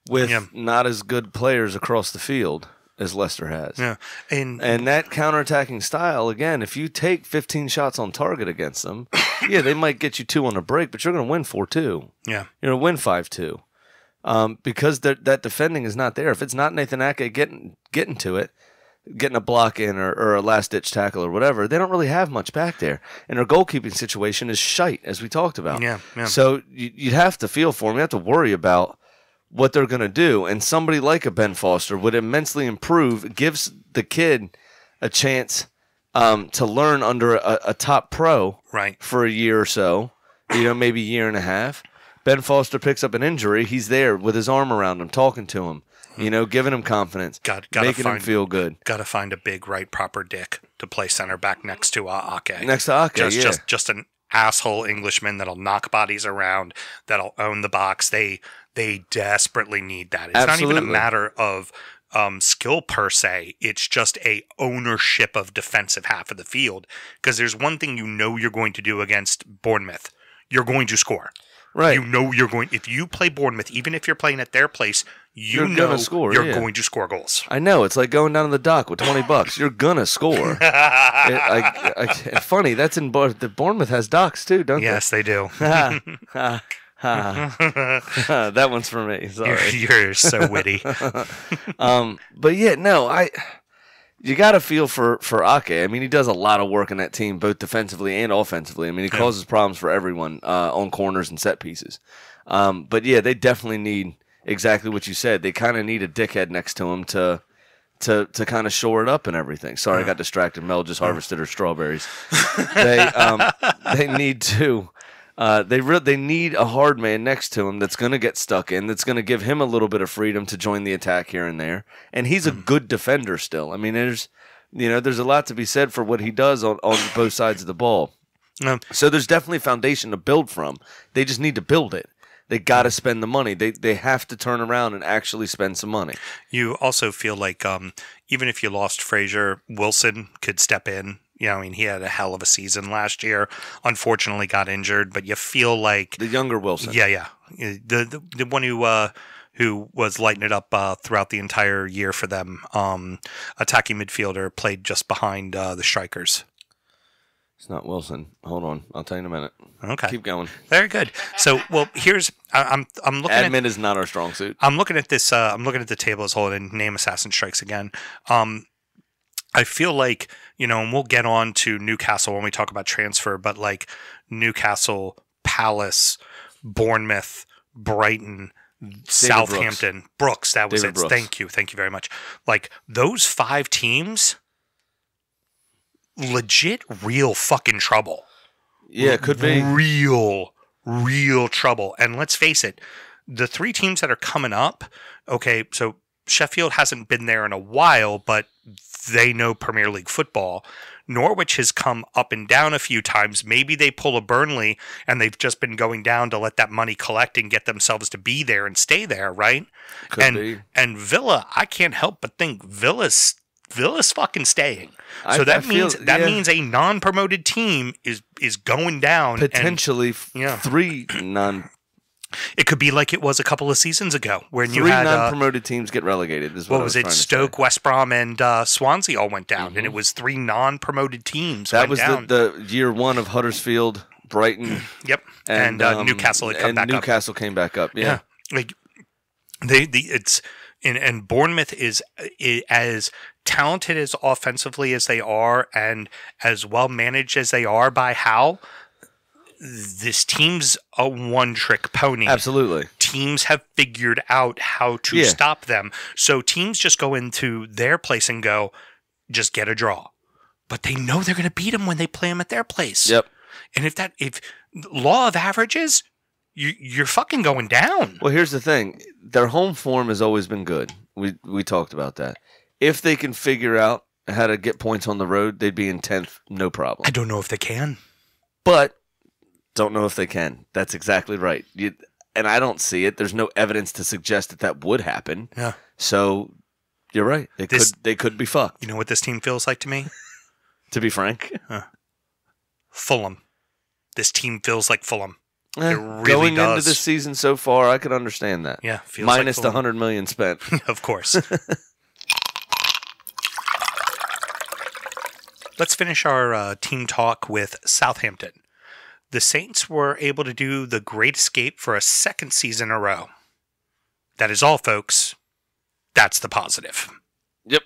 with not as good players across the field as Leicester has. Yeah. And that counterattacking style, again, if you take 15 shots on target against them, they might get you 2 on a break, but you're going to win 4-2. Yeah. You're going to win 5-2. Because that defending is not there. If it's not Nathan Ake getting to it, getting a block in or a last-ditch tackle or whatever, they don't really have much back there. And their goalkeeping situation is shite, as we talked about. Yeah. So you'd have to feel for them. You have to worry about what they're going to do. And somebody like a Ben Foster would immensely improve, gives the kid a chance to learn under a top pro for a year or so, maybe a year and a half. Ben Foster picks up an injury. He's there with his arm around him, talking to him, giving him confidence, making him feel good. Got to find a big, proper dick to play center back next to Ake. Next to Ake, just an asshole Englishman that'll knock bodies around, that'll own the box. They desperately need that. It's Absolutely. not even a matter of skill per se. It's just a ownership of defensive half of the field. Because there's one thing you're going to do against Bournemouth. You're going to score. Right. You're going, if you play Bournemouth, even if you're playing at their place, you're going to score goals. I know. It's like going down to the dock with $20. You're going to score. Funny, that's in the Bournemouth has docks too, don't they? Yes, they do. That one's for me. Sorry. You're so witty. But you got to feel for Ake. I mean, he does a lot of work in that team, both defensively and offensively. I mean, he causes problems for everyone on corners and set pieces. But they definitely need exactly what you said. They kind of need a dickhead next to him to kind of shore it up and everything. Sorry, I got distracted. Mel just harvested her strawberries. They need to They need a hard man next to him that's going to get stuck in, that's going to give him a little bit of freedom to join the attack here and there. And he's a good defender still. I mean, there's a lot to be said for what he does on both sides of the ball. So there's definitely a foundation to build from. They just need to build it. They got to spend the money. They have to turn around and actually spend some money. You also feel like even if you lost Frazier, Wilson could step in. I mean, he had a hell of a season last year. Unfortunately, got injured, but you feel like the younger Wilson. Yeah. The one who was lighting it up throughout the entire year for them. Attacking midfielder, played just behind the strikers. It's not Wilson. Hold on, I'll tell you in a minute. Okay, keep going. Very good. So, well, here's I'm looking. Admin is not our strong suit. I'm looking at this. I'm looking at the table as a whole, and name assassin strikes again. I feel like, and we'll get on to Newcastle when we talk about transfer, but like Newcastle, Palace, Bournemouth, Brighton, Southampton, Brooks. That was David it. Brooks. Thank you very much. Like those 5 teams, legit, real fucking trouble. Yeah, it could be real trouble. And let's face it, the 3 teams that are coming up. Okay, so Sheffield hasn't been there in a while, but they know Premier League football. Norwich has come up and down a few times. Maybe they pull a Burnley and they've just been going down to let that money collect and get themselves to be there and stay there, right? Could be. And Villa, I can't help but think Villa's fucking staying. So that means a non-promoted team is going down. Potentially 3 non. It could be like it was a couple of seasons ago when you 3 had non-promoted teams get relegated. Is what was it? Stoke, West Brom, and Swansea all went down, and it was 3 non-promoted teams. That was down. the year 1 of Huddersfield, Brighton. Yep, and Newcastle had come back up. Newcastle came back up. Yeah, like and Bournemouth is as talented as offensively as they are, and as well managed as they are by Howe. This team's a one-trick pony. Absolutely. Teams have figured out how to stop them. So teams just go into their place and go, just get a draw. But they know they're going to beat them when they play them at their place. Yep. And if law of averages, you're fucking going down. Well, here's the thing. Their home form has always been good. We talked about that. If they can figure out how to get points on the road, they'd be in 10th, no problem. I don't know if they can. But don't know if they can. That's exactly right. And I don't see it. There's no evidence to suggest that would happen. Yeah. So you're right. They could be fucked. You know what this team feels like to me? To be frank, Fulham. This team feels like Fulham. It really going does. into this season so far, I could understand that. Yeah, feels minus like the $100 million spent. Of course. Let's finish our team talk with Southampton. The Saints were able to do the Great Escape for a 2nd season in a row. That is all, folks. That's the positive. Yep.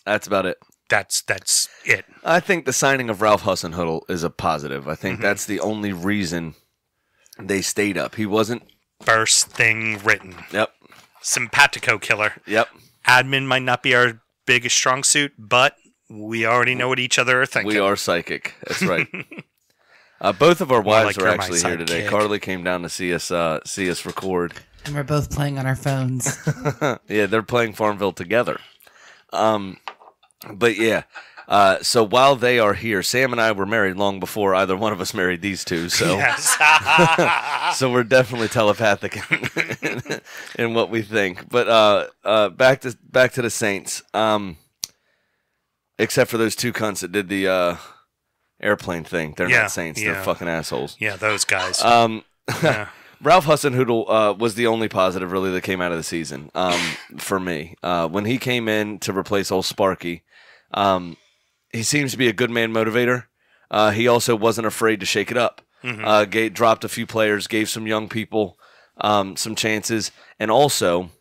That's about it. That's it. I think the signing of Ralph Hasenhüttl is a positive. I think that's the only reason they stayed up. He wasn't... First thing written. Yep. Simpatico killer. Yep. Admin might not be our biggest strong suit, but we already know what each other are thinking. We are psychic. That's right. Both of our wives are actually here today. Kick. Carly came down to see us record. And we're both playing on our phones. Yeah, they're playing Farmville together. But yeah, so while they are here, Sam and I were married long before either one of us married these two. So, Yes. so we're definitely telepathic in what we think. But back to the Saints. Except for those 2 cunts that did the airplane thing. They're not Saints. They're fucking assholes. Yeah, those guys. Ralph Hasenhüttl was the only positive really that came out of the season for me. When he came in to replace old Sparky, he seems to be a good man motivator. He also wasn't afraid to shake it up. Dropped a few players, gave some young people some chances, and also...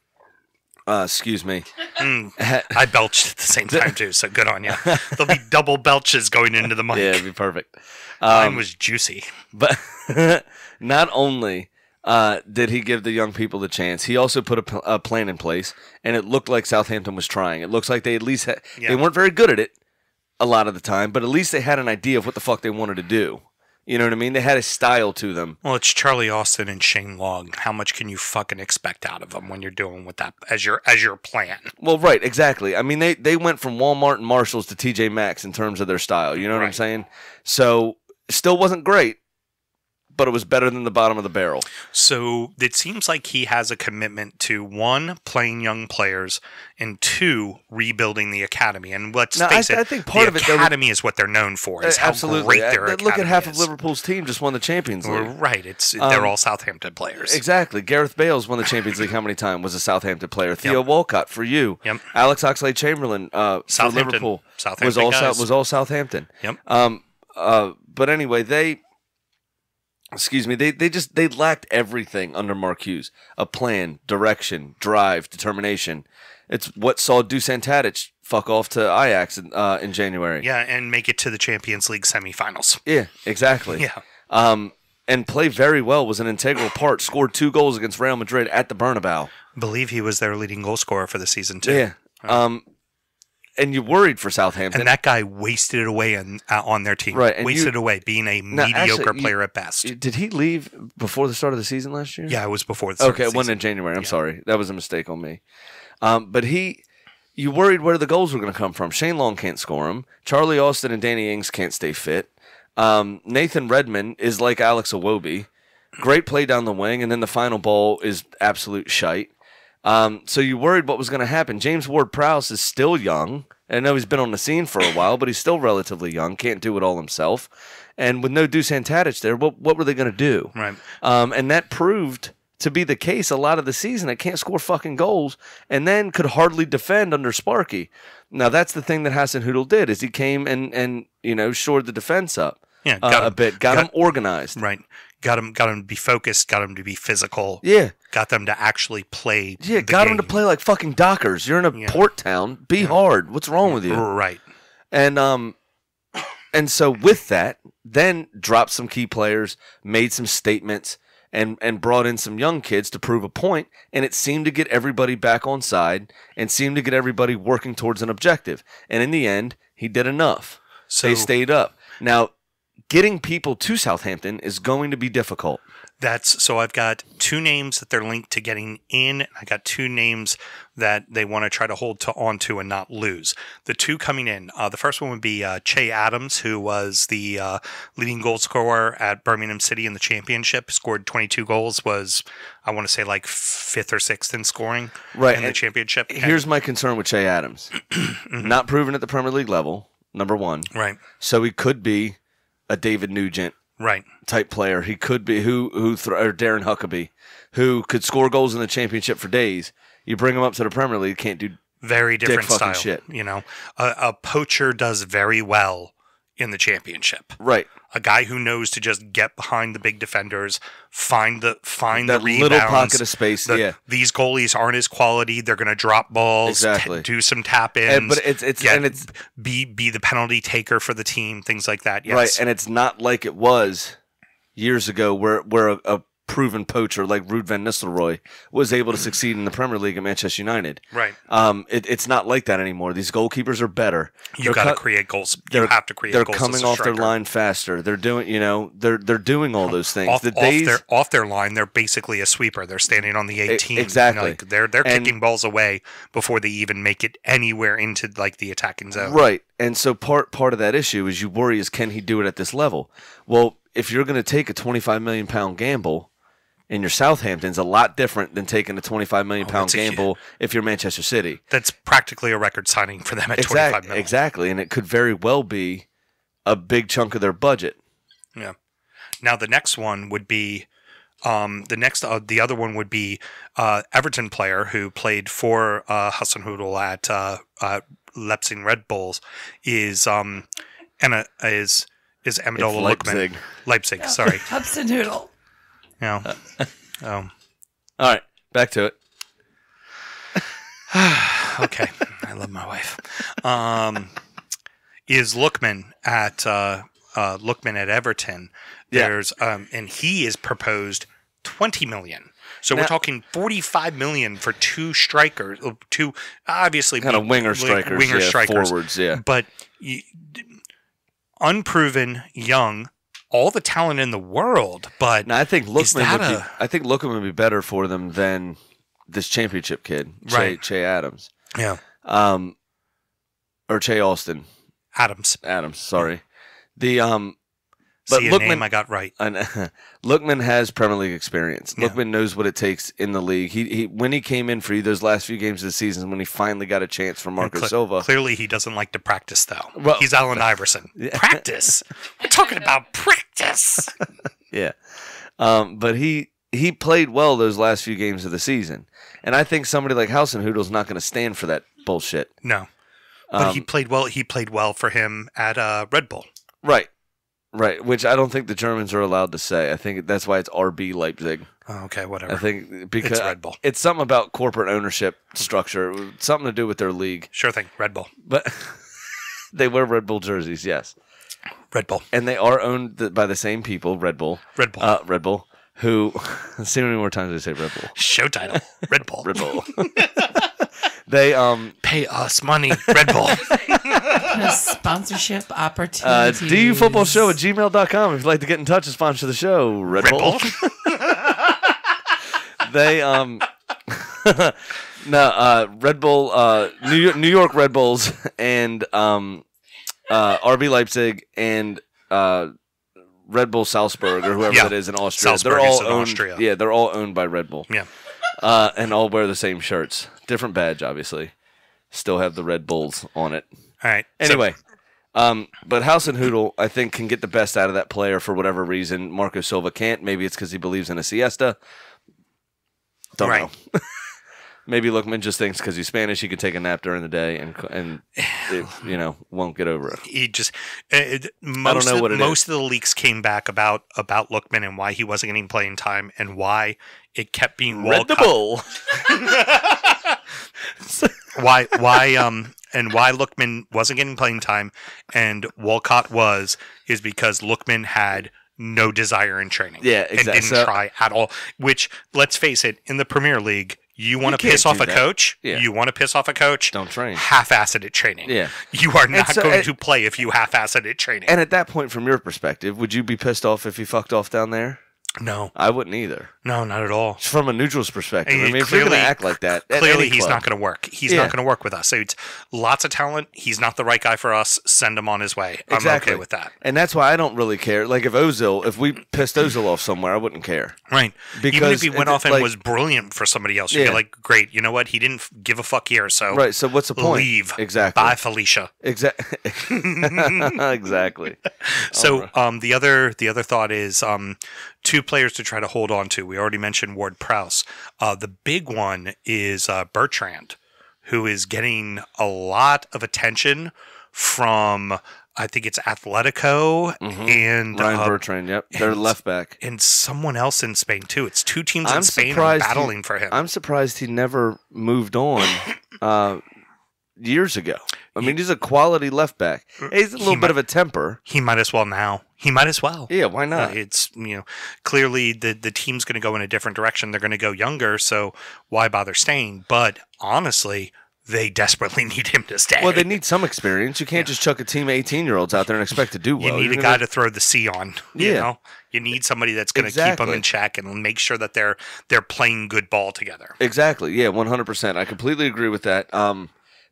excuse me. I belched at the same time, too, so good on you. There'll be double belches going into the mic. Yeah, it'd be perfect. Mine was juicy. But not only did he give the young people the chance, he also put a plan in place, and it looked like Southampton was trying. It looks like they at least had... They weren't very good at it a lot of the time, but at least they had an idea of what the fuck they wanted to do. You know what I mean? They had a style to them. Well, it's Charlie Austin and Shane Long. How much can you fucking expect out of them when you're doing with that as your plan? Well, right, exactly. I mean, they went from Walmart and Marshalls to TJ Maxx in terms of their style. You know what I'm saying? So, still wasn't great, but it was better than the bottom of the barrel. So it seems like he has a commitment to, one, playing young players, and two, rebuilding the academy. And let's face it, I think part the of it, academy is what they're known for. Is how absolutely. great their academy Look at half is. of Liverpool's team just won the Champions League. Right. They're all Southampton players. Exactly. Gareth Bale's won the Champions League how many times? Was a Southampton player. Theo Walcott for you. Yep. Alex Oxlade-Chamberlain for Liverpool was all Southampton. Yep. But anyway, they lacked everything under Mark Hughes. A plan, direction, drive, determination. It's what saw Dusan Tadic fuck off to Ajax in January. Yeah, and make it to the Champions League semifinals. Yeah, exactly. Yeah. And play very well, was an integral part. Scored 2 goals against Real Madrid at the Bernabeu. I believe he was their leading goal scorer for the season, too. Yeah. And you worried for Southampton. And that guy wasted it away on their team. Right. And wasted it away, being a mediocre player at best. Did he leave before the start of the season last year? Yeah, it was before the start of the season. Okay, it wasn't in January. I'm sorry. That was a mistake on me. But you worried where the goals were going to come from. Shane Long can't score them. Charlie Austin and Danny Ings can't stay fit. Nathan Redmond is like Alex Iwobi. Great play down the wing, and then the final ball is absolute shite. So you worried what was going to happen. James Ward-Prowse is still young. I know he's been on the scene for a while, but he's still relatively young. Can't do it all himself. And with no Dusan Tadic there, what were they going to do? Right. And that proved to be the case a lot of the season. They can't score fucking goals, and then could hardly defend under Sparky. Now that's the thing that Hasenhüttl did, is he came and shored the defense up a bit, got them organized. Right. Got him to be focused, got him to be physical. Yeah. Got them to actually play. Yeah, got them to play like fucking Dockers. You're in a port town. Be hard. What's wrong with you? Right. And so with that, then dropped some key players, made some statements, and brought in some young kids to prove a point, and it seemed to get everybody back on side and seemed to get everybody working towards an objective. And in the end, he did enough. So they stayed up. Now, getting people to Southampton is going to be difficult. So I've got 2 names that they're linked to getting in. I got 2 names that they want to try to hold on to and not lose. The 2 coming in, the first one would be Che Adams, who was the leading goal scorer at Birmingham City in the championship, scored 22 goals, was, I want to say, like 5th or 6th in scoring in the championship. Here's my concern with Che Adams. Not proven at the Premier League level, number 1. Right. So he could be a David Nugent type player. He could be or Darren Huckabee, who could score goals in the championship for days. You bring him up to the Premier League, can't do very different style. Shit. A poacher does very well in the championship. Right. A guy who knows to just get behind the big defenders, find the rebounds. Little pocket of space. These goalies aren't his quality. They're going to drop balls, do some tap ins, but be the penalty taker for the team, things like that. Yes. Right, and it's not like it was years ago where a proven poacher like Ruud van Nistelrooy was able to succeed in the Premier League at Manchester United. Right. It's not like that anymore. These goalkeepers are better. You got to create goals. You have to create goals. They're coming off their line faster. They're doing, they're doing all those things. Off their line, they're basically a sweeper. They're standing on the 18. Exactly. They're kicking balls away before they even make it anywhere into the attacking zone. Right. And so part of that issue is you worry is, can he do it at this level? Well, if you're going to take a £25 million gamble, and your Southampton's a lot different than taking a £25 million gamble if you're Manchester City. That's practically a record signing for them at $25 million. Exactly, and it could very well be a big chunk of their budget. Yeah. Now the next one would be the other one would be Everton player who played for Hasenhüttl at Leipzig Red Bulls is Amendola Lookman. Leipzig, sorry. Hasenhüttl. Yeah. All right, back to it. Okay, I love my wife. Is Lookman at Everton? There's and he is proposed $20 million. So we're talking $45 million for 2 strikers, 2 obviously kind of winger strikers, strikers, forwards, but unproven, young. all the talent in the world, but Now, I think that Lookman would be better for them than this championship kid, Che Adams. Yeah. Or Che Austin. Adams. Sorry. But name I got right. Lookman has Premier League experience. Yeah. Lookman knows what it takes in the league. He when he came in for you those last few games of the season, when he finally got a chance for Marco Silva. Clearly, he doesn't like to practice, though. Well, he's Allen Iverson. Practice? We're talking about practice. Yeah. But he played well those last few games of the season. And I think somebody like Hasenhüttl's not going to stand for that bullshit. No. But he played well. He played well for him at Red Bull. Right, which I don't think the Germans are allowed to say. I think that's why it's RB Leipzig. Oh, okay, whatever. I think because it's Red Bull. It's something about corporate ownership structure, something to do with their league. Sure thing, Red Bull. But they wear Red Bull jerseys, yes. Red Bull. And they are owned by the same people, Red Bull. Red Bull. Red Bull, who, let's see how many more times they say Red Bull. Show title, Red Bull. Red Bull. They pay us money, Red Bull. Sponsorship opportunities. DUfootballshow@gmail.com if you'd like to get in touch and sponsor the show. Red Bull. They Red Bull, New York Red Bulls and RB Leipzig and Red Bull Salzburg or whoever that is in Austria. Salzburg they're all is in owned. Austria. Yeah, they're all owned by Red Bull. Yeah. And all wear the same shirts. Different badge, obviously. Still have the Red Bulls on it. All right. Anyway, but Hasenhüttl, I think, can get the best out of that player for whatever reason. Marco Silva can't. Maybe it's because he believes in a siesta. Don't know. Maybe Lookman just thinks because he's Spanish he can take a nap during the day and it, won't get over it. He just most of the leaks came back about Lookman and why he wasn't getting playing time and why it kept being Walcott. Red the Bull. why Lookman wasn't getting playing time and Walcott is because Lookman had no desire in training. Yeah, exactly. And didn't try at all. Which, let's face it, in the Premier League, you want to piss off a coach? Yeah. You want to piss off a coach? Don't train. Half-ass it at training. Yeah. You are not going to play if you half-ass it at training. And at that point, from your perspective, would you be pissed off if he fucked off down there? No. I wouldn't either. No, not at all. From a neutral's perspective. I mean, if you're going to act like that, clearly he's not going to work. He's not going to work with us. So it's lots of talent. He's not the right guy for us. Send him on his way. Exactly. I'm okay with that. And that's why I don't really care. Like if we pissed Ozil off somewhere, I wouldn't care. Right. Because even if he went off and was brilliant for somebody else, you'd be like, great, you know what? He didn't give a fuck here, so right. So what's the point? Leave. Exactly. Bye, Felicia. Exactly. Exactly. So the other thought is two players to try to hold on to. We already mentioned Ward-Prowse. The big one is Bertrand, who is getting a lot of attention from, I think it's Atletico and Ryan Bertrand. Yep, they're left back, and someone else in Spain too. It's two teams in Spain battling for him. I'm surprised he never moved on years ago. I mean, he's a quality left back. He's a little bit of a temper. He might as well now. He might as well. Yeah, why not? It's clearly the team's going to go in a different direction. They're going to go younger, so why bother staying? But honestly, they desperately need him to stay. Well, they need some experience. You can't just chuck a team of 18-year-olds out there and expect to do well. You need a guy to throw the C on. You know? You need somebody that's going to keep them in check and make sure that they're playing good ball together. Exactly. Yeah, 100%. I completely agree with that.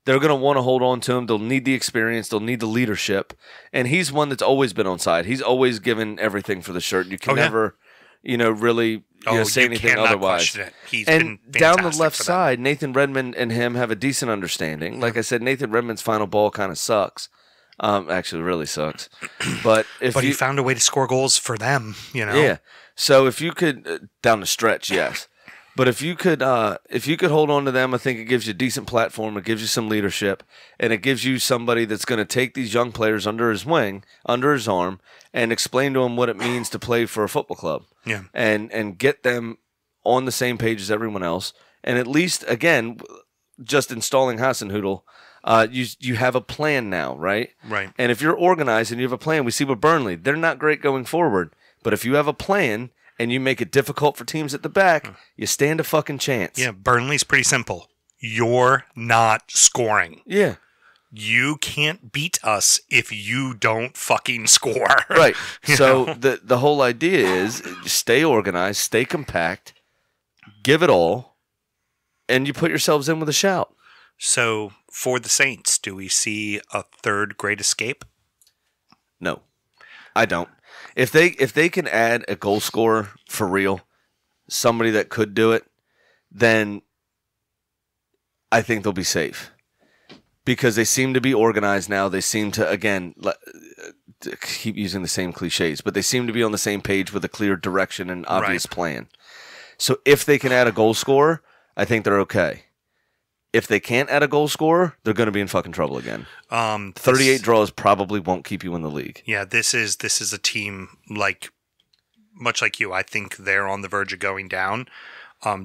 They're going to want to hold on to him. They'll need the experience. They'll need the leadership. And he's one that's always been on side. He's always given everything for the shirt. You can never, really say anything otherwise. Question it. He's and been down the left side, Nathan Redmond and him have a decent understanding. Like I said, Nathan Redmond's final ball kind of sucks. Actually, really sucks. But he found a way to score goals for them. Yeah. So if you could down the stretch, yes. But if you could hold on to them, I think it gives you a decent platform. It gives you some leadership, and it gives you somebody that's going to take these young players under his wing, under his arm, and explain to them what it means to play for a football club. Yeah, and get them on the same page as everyone else. And at least, again, just installing Hasenhüttl, you have a plan now, right? Right. And if you're organized and you have a plan, we see with Burnley, they're not great going forward, but if you have a plan and you make it difficult for teams at the back, you stand a fucking chance. Yeah, Burnley's pretty simple. You're not scoring. Yeah. you can't beat us if you don't fucking score. Right. You So know? the whole idea is stay organized, stay compact, give it all, and you put yourselves in with a shout. So for the Saints, do we see a third great escape? No, I don't. If they can add a goal scorer for real, somebody that could do it, then I think they'll be safe. Because they seem to be organized now. They seem to, again, keep using the same cliches, but they seem to be on the same page with a clear direction and obvious plan. So if they can add a goal scorer, I think they're okay. If they can't add a goal scorer, they're going to be in fucking trouble again. 38 draws probably won't keep you in the league. Yeah, this is a team much like you. I think they're on the verge of going down,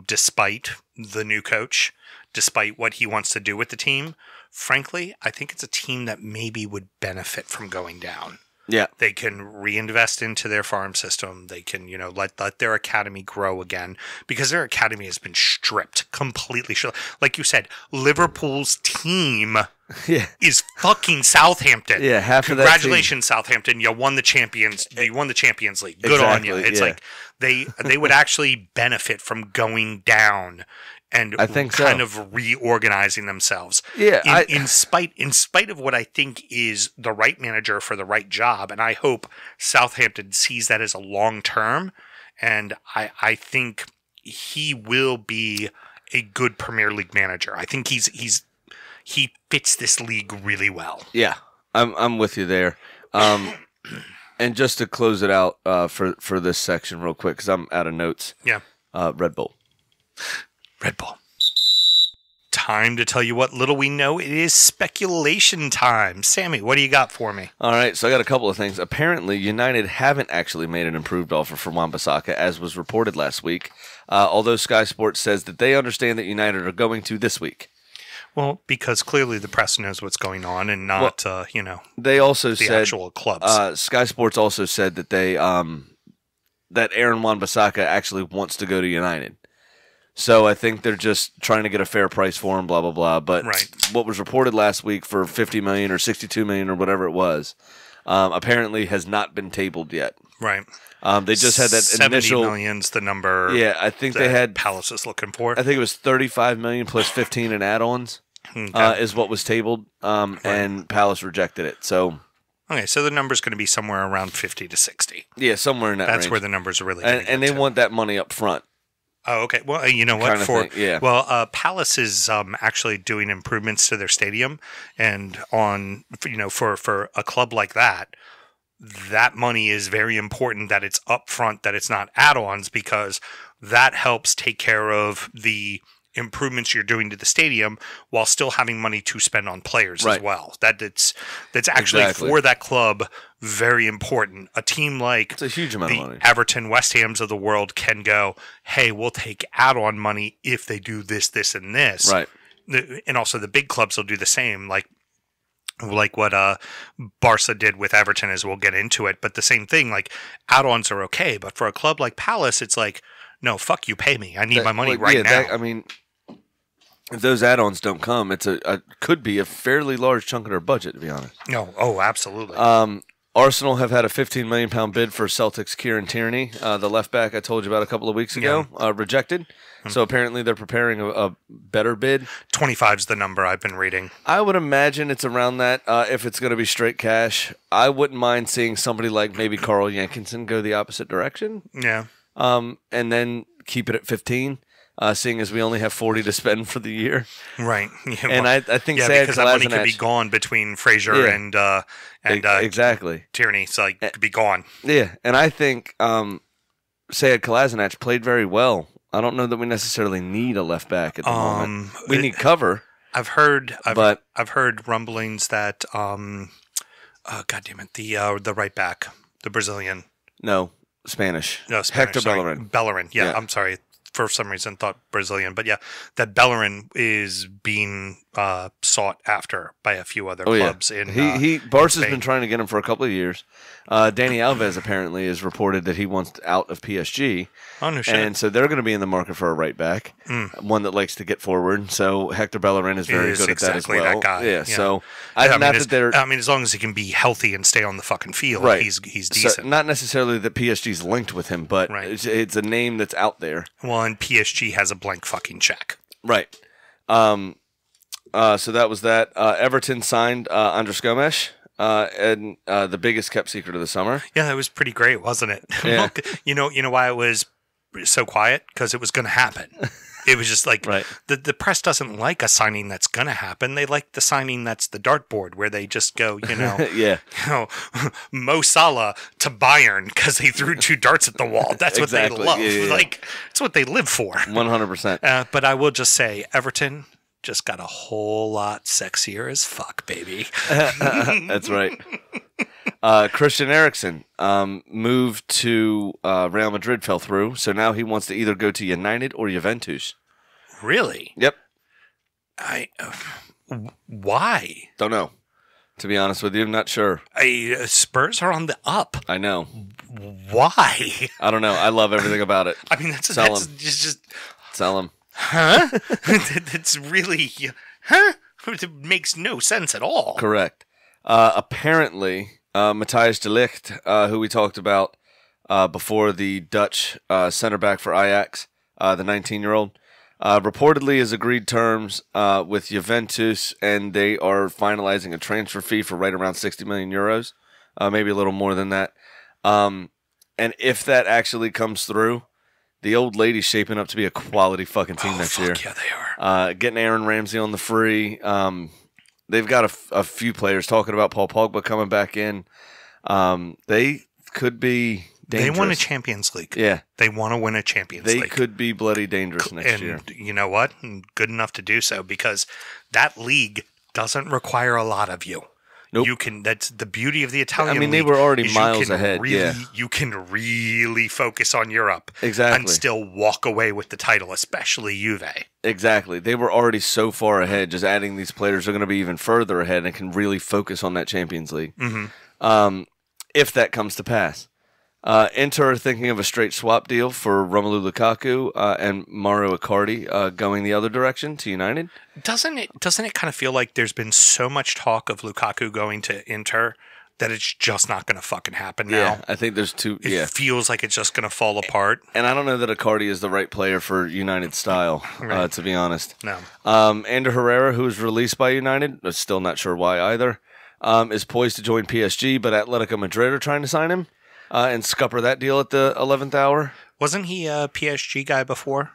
despite the new coach, despite what he wants to do with the team. Frankly, I think it's a team that maybe would benefit from going down. Yeah. They can reinvest into their farm system. They can, let their academy grow again, because their academy has been completely stripped. Like you said, Liverpool's team is fucking Southampton. Yeah, half of that Congratulations, Southampton. You won the Champions League. Good on you. It's like they would actually benefit from going down and I think kind of reorganizing themselves. Yeah, in spite of what I think is the right manager for the right job, and I hope Southampton sees that as a long term, and I think he will be a good Premier League manager. I think he fits this league really well. Yeah, I'm with you there. And just to close it out for this section real quick, because I'm out of notes. Yeah. Red Bull. Red Bull. Time to tell you what little we know. It is speculation time. Sammy, what do you got for me? All right, so I got a couple of things. Apparently, United haven't actually made an improved offer for Wan-Bissaka, as was reported last week, although Sky Sports says that they understand that United are going to this week. Well, because clearly the press knows what's going on and not, they also the said, actual clubs. Sky Sports also said that they that Aaron Wan-Bissaka actually wants to go to United. So I think they're just trying to get a fair price for him, blah, blah, blah. But what was reported last week for $50 million or $62 million or whatever it was, apparently has not been tabled yet. Right. They just had that initial... $70 million's the number. Yeah, I think they had... Palace is looking for. I think it was $35 million plus 15 in add-ons is what was tabled, and Palace rejected it. So... Okay, so the number's going to be somewhere around 50 to 60. Yeah, somewhere in that range. That's where the numbers are really and they want that money up front. Oh, okay. Well, you know what? Yeah. Palace is actually doing improvements to their stadium, and for a club like that, that money is very important. That it's upfront, that it's not add-ons, because that helps take care of the improvements you're doing to the stadium while still having money to spend on players as well. That's actually for that club very important. A team like it's a huge amount of money. Everton, West Hams of the world can go, hey, we'll take add-on money if they do this, this, and this. Right. And also the big clubs will do the same, like what Barca did with Everton, as we'll get into it. But the same thing, like add-ons are okay, but for a club like Palace, it's like, no, fuck you, pay me. I need my money right now. If those add-ons don't come, it's could be a fairly large chunk of their budget, to be honest. No, absolutely. Arsenal have had a £15 million bid for Celtic's Kieran Tierney, the left back I told you about a couple of weeks ago, rejected. Mm-hmm. So apparently they're preparing a better bid. 25's the number I've been reading. I would imagine it's around that if it's going to be straight cash. I wouldn't mind seeing somebody like maybe Carl Jenkinson go the opposite direction. Yeah. And then keep it at 15. Seeing as we only have 40 to spend for the year, right? Yeah, and I think because that money could be gone between Fraser and exactly Tierney, so it could be gone. Yeah, and I think Sead Kolasinac played very well. I don't know that we necessarily need a left back at the moment. We need cover. I've heard rumblings that God damn it, the right back, the Brazilian, Spanish, Hector Bellerin. Bellerin, yeah. I'm sorry. for some reason thought Brazilian, but yeah, that Bellerin is being sought after by a few other clubs. Yeah. In Barca's been trying to get him for a couple of years. Dani Alves apparently is reported that he wants out of PSG. Oh, no shit. And so they're going to be in the market for a right back, one that likes to get forward. So Hector Bellerin is very good at that as well. That guy. Yeah. So I mean, as long as he can be healthy and stay on the fucking field, right. he's decent. So not necessarily that PSG's linked with him, but it's a name that's out there. Well, and PSG has a blank fucking check. Right. So that was that. Everton signed Andres Gomes, and the biggest kept secret of the summer. Yeah, that was pretty great, wasn't it? Yeah. you know why it was so quiet? Because it was going to happen. It was just like the press doesn't like a signing that's going to happen. They like the signing that's the dartboard where they just go, Mo Salah to Bayern because they threw 2 darts at the wall. That's what they love. Yeah. Like, it's what they live for. 100%. But I will just say, Everton just got a whole lot sexier as fuck, baby. That's right. Christian Eriksen moved to Real Madrid, fell through, so now he wants to either go to United or Juventus. Really? Yep. Why? Don't know. To be honest with you, I'm not sure. Spurs are on the up. I know. Why? I don't know. I love everything about it. I mean, that's just sell him. Huh? It's really, huh? It makes no sense at all. Correct. Apparently, Matthijs de Ligt, who we talked about before, the Dutch center back for Ajax, the 19-year-old, reportedly has agreed terms with Juventus, and they are finalizing a transfer fee for right around 60 million euros, maybe a little more than that. And if that actually comes through, the old lady's shaping up to be a quality fucking team next year. Yeah, they are. Getting Aaron Ramsey on the free. They've got a few players talking about Paul Pogba coming back in. They could be dangerous. They won a Champions League. Yeah. They want to win a Champions League. They could be bloody dangerous next year. And you know what? Good enough to do so because that league doesn't require a lot of you. Nope. That's the beauty of the Italian league. They were already miles ahead. You can really focus on Europe. Exactly. And still walk away with the title, especially Juve. Exactly. They were already so far ahead. Just adding these players are going to be even further ahead and can really focus on that Champions League. Mm-hmm. If that comes to pass. Inter are thinking of a straight swap deal for Romelu Lukaku and Mauro Icardi going the other direction to United. Doesn't it kind of feel like there's been so much talk of Lukaku going to Inter that it's just not going to fucking happen now? Yeah, I think there's two. It feels like it's just going to fall apart. And I don't know that Icardi is the right player for United style, to be honest. No. Ander Herrera, who was released by United, still not sure why either, is poised to join PSG, but Atletico Madrid are trying to sign him. And scupper that deal at the 11th hour. Wasn't he a PSG guy before?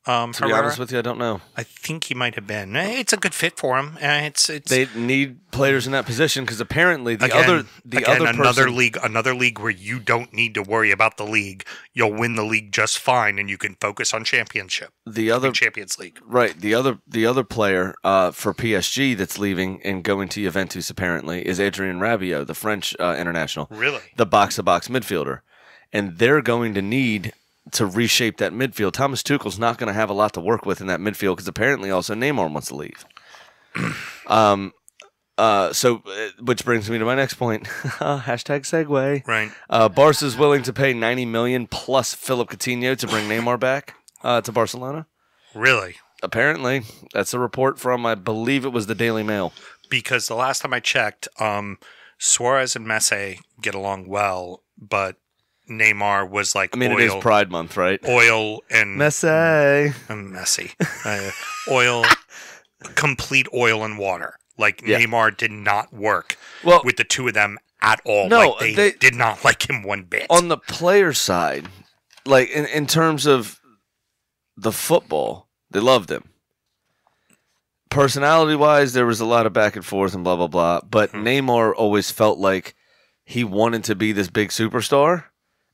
To be honest with you, I don't know. I think he might have been. It's a good fit for him. They need players in that position because apparently another league where you don't need to worry about the league. You'll win the league just fine, and you can focus on Champions League. Right. The other player for PSG that's leaving and going to Juventus apparently is Adrien Rabiot, the French international. Really, the box-to-box midfielder, and they're going to need to reshape that midfield. Thomas Tuchel's not going to have a lot to work with in that midfield because apparently also Neymar wants to leave. So, which brings me to my next point. Hashtag segue. Right. Barca's willing to pay $90 million plus Philip Coutinho to bring Neymar back to Barcelona. Really? Apparently. That's a report from, I believe it was the Daily Mail. Because the last time I checked, Suarez and Messi get along well, but Neymar was like oil. It is Pride Month, right? Oil and Messi. Oil, complete oil and water. Like Neymar did not work with the two of them at all. No, like they did not like him one bit. On the player side, like in terms of the football, they loved him. Personality-wise, there was a lot of back and forth and blah, blah, blah. But Neymar always felt like he wanted to be this big superstar.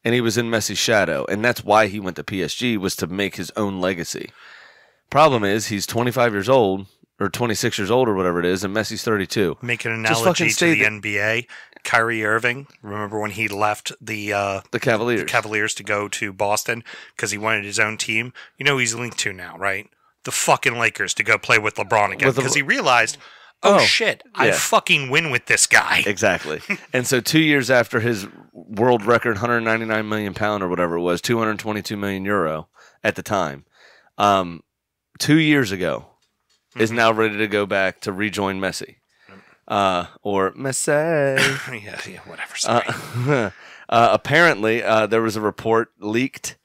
And he was in Messi's shadow, and that's why he went to PSG, was to make his own legacy. Problem is, he's 25 years old, or 26 years old, or whatever it is, and Messi's 32. Make an analogy to the NBA. Kyrie Irving, remember when he left the Cavaliers to go to Boston because he wanted his own team? You know who he's linked to now, right? The fucking Lakers to go play with LeBron again because he realized, shit, I fucking win with this guy. Exactly. And so 2 years after his world record 199 million pound or whatever it was, 222 million euro at the time, 2 years ago, is now ready to go back to rejoin Messi. Or Messi. yeah, whatever. Sorry. Apparently, there was a report leaked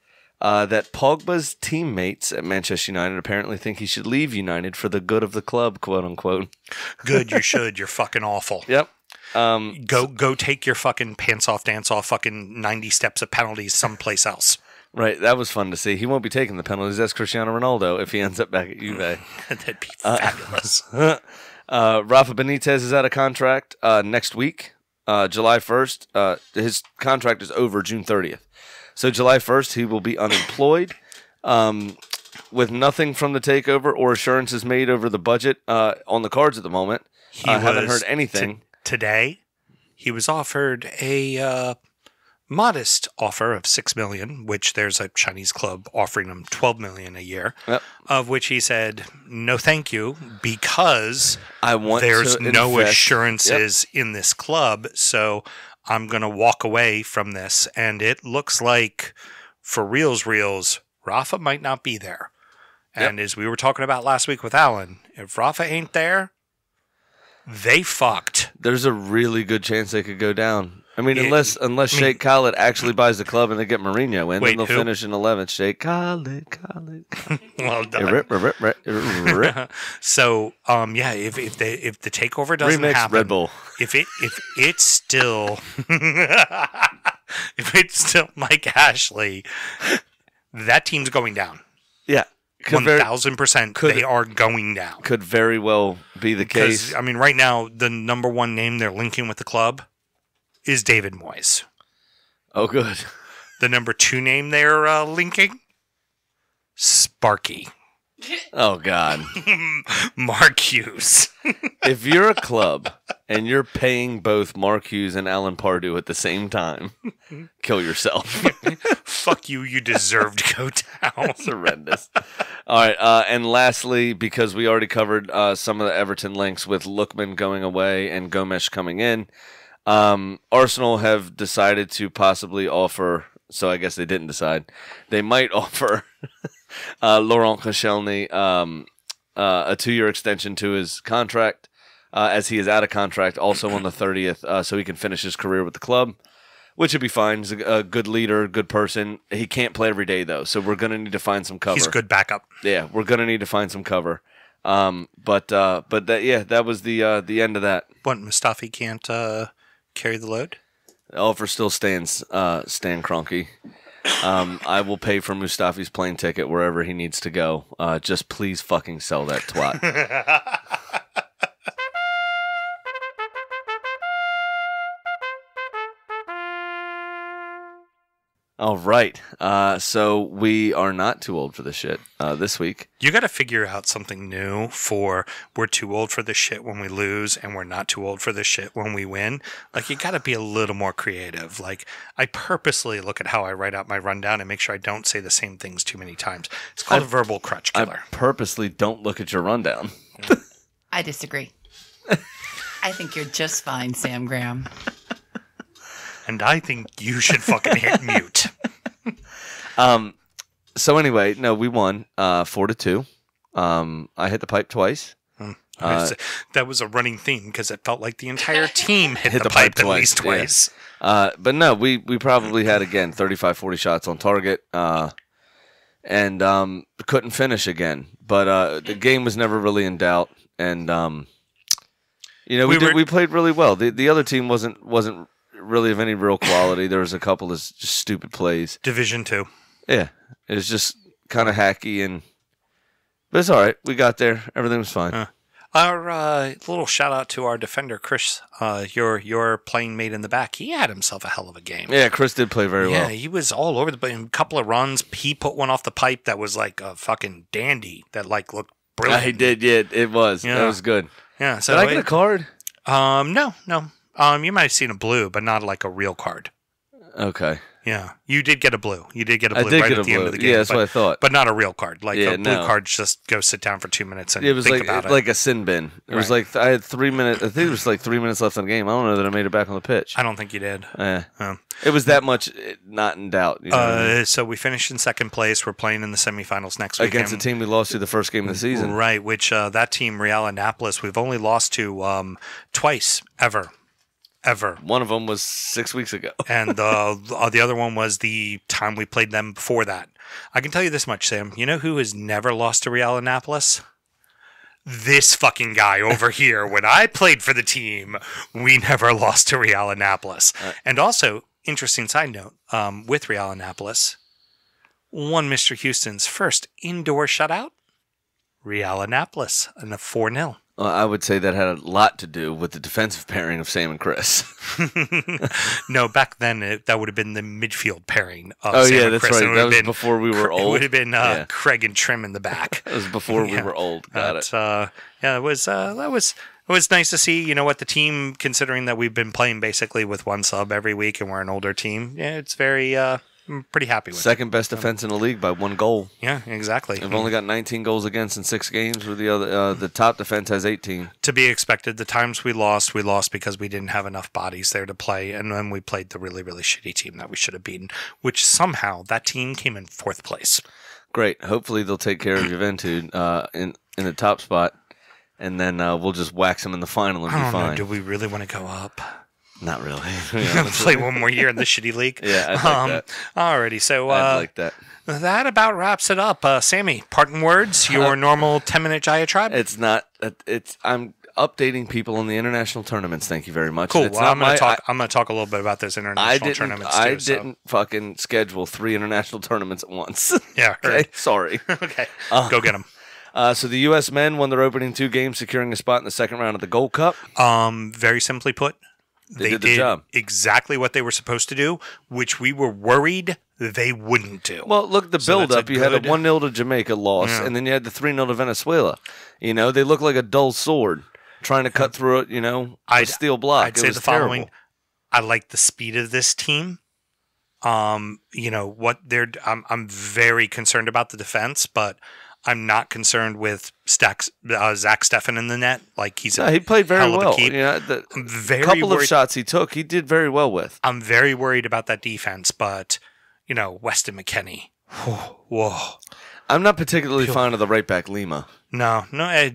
that Pogba's teammates at Manchester United apparently think he should leave United for the good of the club, quote unquote. Good, you should. You're fucking awful. Yep. Go take your fucking pants off, dance off, fucking 90 steps of penalties someplace else. Right, that was fun to see. He won't be taking the penalties. That's Cristiano Ronaldo if he ends up back at Juve. That'd be fabulous. Rafa Benitez is out of contract next week, July 1st. His contract is over June 30th. So July 1st, he will be unemployed. With nothing from the takeover or assurances made over the budget on the cards at the moment. I haven't heard anything. Today, he was offered a modest offer of $6 million, which there's a Chinese club offering him $12 million a year, of which he said, no thank you, because there's no assurances in this club, so I'm going to walk away from this. And it looks like, for reals, Rafa might not be there. And as we were talking about last week with Alan, if Rafa ain't there, they fucked. There's a really good chance they could go down. I mean, unless Sheikh Khaled actually buys the club and they get Mourinho in, then they'll finish in 11th. Sheikh Khaled. Well done. So, if the takeover doesn't happen, Red Bull. If it's still Mike Ashley, that team's going down. Yeah. 1,000%. They are going down. Could very well be the case. I mean, right now, the number one name they're linking with the club is David Moyes. Oh, good. The number two name they're linking? Sparky. Oh, God. Mark Hughes. If you're a club and you're paying both Mark Hughes and Alan Pardew at the same time, kill yourself. Fuck you, you deserve to go down. That's horrendous. All right, and lastly, because we already covered some of the Everton links with Lookman going away and Gomes coming in, Arsenal have decided to possibly offer, so I guess they didn't decide, they might offer Laurent Koscielny a 2-year extension to his contract, as he is out of contract also on the 30th, so he can finish his career with the club, which would be fine. He's a good leader, good person. He can't play every day, though, so we're going to need to find some cover. He's good backup. Yeah, we're going to need to find some cover. But that was the end of that. What, Mustafi can't carry the load? The offer still stands, Stan Kroenke. I will pay for Mustafi's plane ticket wherever he needs to go. Just please fucking sell that twat. All right. So we are not too old for this shit this week. You got to figure out something new for we're too old for this shit when we lose and we're not too old for this shit when we win. Like, you got to be a little more creative. Like, I purposely look at how I write out my rundown and make sure I don't say the same things too many times. It's called a verbal crutch killer. I purposely don't look at your rundown. I disagree. I think you're just fine, Sam Graham. And I think you should fucking hit mute. So anyway, no, we won 4-2. I hit the pipe twice. That was a running theme because it felt like the entire team hit the pipe at least twice. Yeah. But no, we probably had, again, 35, 40 shots on target and couldn't finish again. But the game was never really in doubt. And, we played really well. The other team wasn't really of any real quality. There was a couple of just stupid plays. Division 2. Yeah. It was just kind of hacky, but it's all right. We got there. Everything was fine. Our little shout out to our defender, Chris, your playing mate in the back. He had himself a hell of a game. Yeah, Chris did play very well. Yeah, he was all over the place. A couple of runs. He put one off the pipe that was like a fucking dandy that looked brilliant. Yeah, he did. Yeah, it was. Yeah. That was good. Yeah. So did I get a card? No. You might have seen a blue, but not like a real card. Okay. Yeah, you did get a blue. You did get a I blue did right get at a the end blue. of the game. Yeah, that's what I thought. But not a real card. Like Yeah, a blue no. card, just go sit down for 2 minutes and It was think like about it. like a sin bin. It was Right. like I had 3 minutes. I think it was like 3 minutes left in the game. I don't know that I made it back on the pitch. I don't think you did. It was that much not in doubt. You know what I mean? So we finished in second place. We're playing in the semifinals next week Against a team we lost to the first game of the season. Right, which that team, Real Annapolis, we've only lost to twice ever. One of them was 6 weeks ago. And the other one was the time we played them before that. I can tell you this much, Sam. You know who has never lost to Real Annapolis? This fucking guy over here. When I played for the team, we never lost to Real Annapolis. And also, interesting side note, with Real Annapolis, won Mr. Houston's first indoor shutout. Real Annapolis and a 4-0. I would say that had a lot to do with the defensive pairing of Sam and Chris. No, back then that would have been the midfield pairing of Oh, Sam yeah, and that's Chris. right. It would That have was been before we were It old. would have been Yeah. Craig and Trim in the back. That was before we Yeah. were old. Got it. Yeah, it was nice to see. You know what, the team, considering that we've been playing basically with one sub every week and we're an older team. Yeah, it's very. I'm pretty happy with it. Second best defense in the league by 1 goal. Yeah, exactly. We've only got 19 goals against in 6 games. Where the other, the top defense has 18. To be expected. The times we lost because we didn't have enough bodies there to play, and then we played the really, really shitty team that we should have beaten, which somehow that team came in 4th place. Great. Hopefully they'll take care of Juventud in the top spot, and then we'll just wax them in the final and be I don't know. fine. Do we really want to go up? Not really. Play one more year in the shitty league? Yeah, I'd like that. Alrighty, so I'd like that. that about wraps it up. Sammy, parting words, your normal 10-minute diatribe? It's not. I'm updating people on the international tournaments. Thank you very much. Cool. It's Well, I'm not going to talk a little bit about those international tournaments too. I didn't fucking schedule 3 international tournaments at once. Yeah. Okay. Heard. Sorry. Okay. Go get them. So the U.S. men won their opening 2 games, securing a spot in the second round of the Gold Cup. Very simply put, They did the job. exactly what they were supposed to do, which we were worried they wouldn't do. Well, look, the So build-up, that's a you had a good- 1-0 to Jamaica loss, Yeah. and then you had the 3-0 to Venezuela. You know, they look like a dull sword trying to cut through it, a steel block. I'd say the following. I like the speed of this team. What they're. I'm very concerned about the defense, but I'm not concerned with Zach Steffen in the net. Like he played very hell of a well. keep. The I'm very couple of worried. shots he took, he did very well with. I'm very worried about that defense, but Weston McKennie. Whoa. I'm not particularly fond of the right back Lima. No,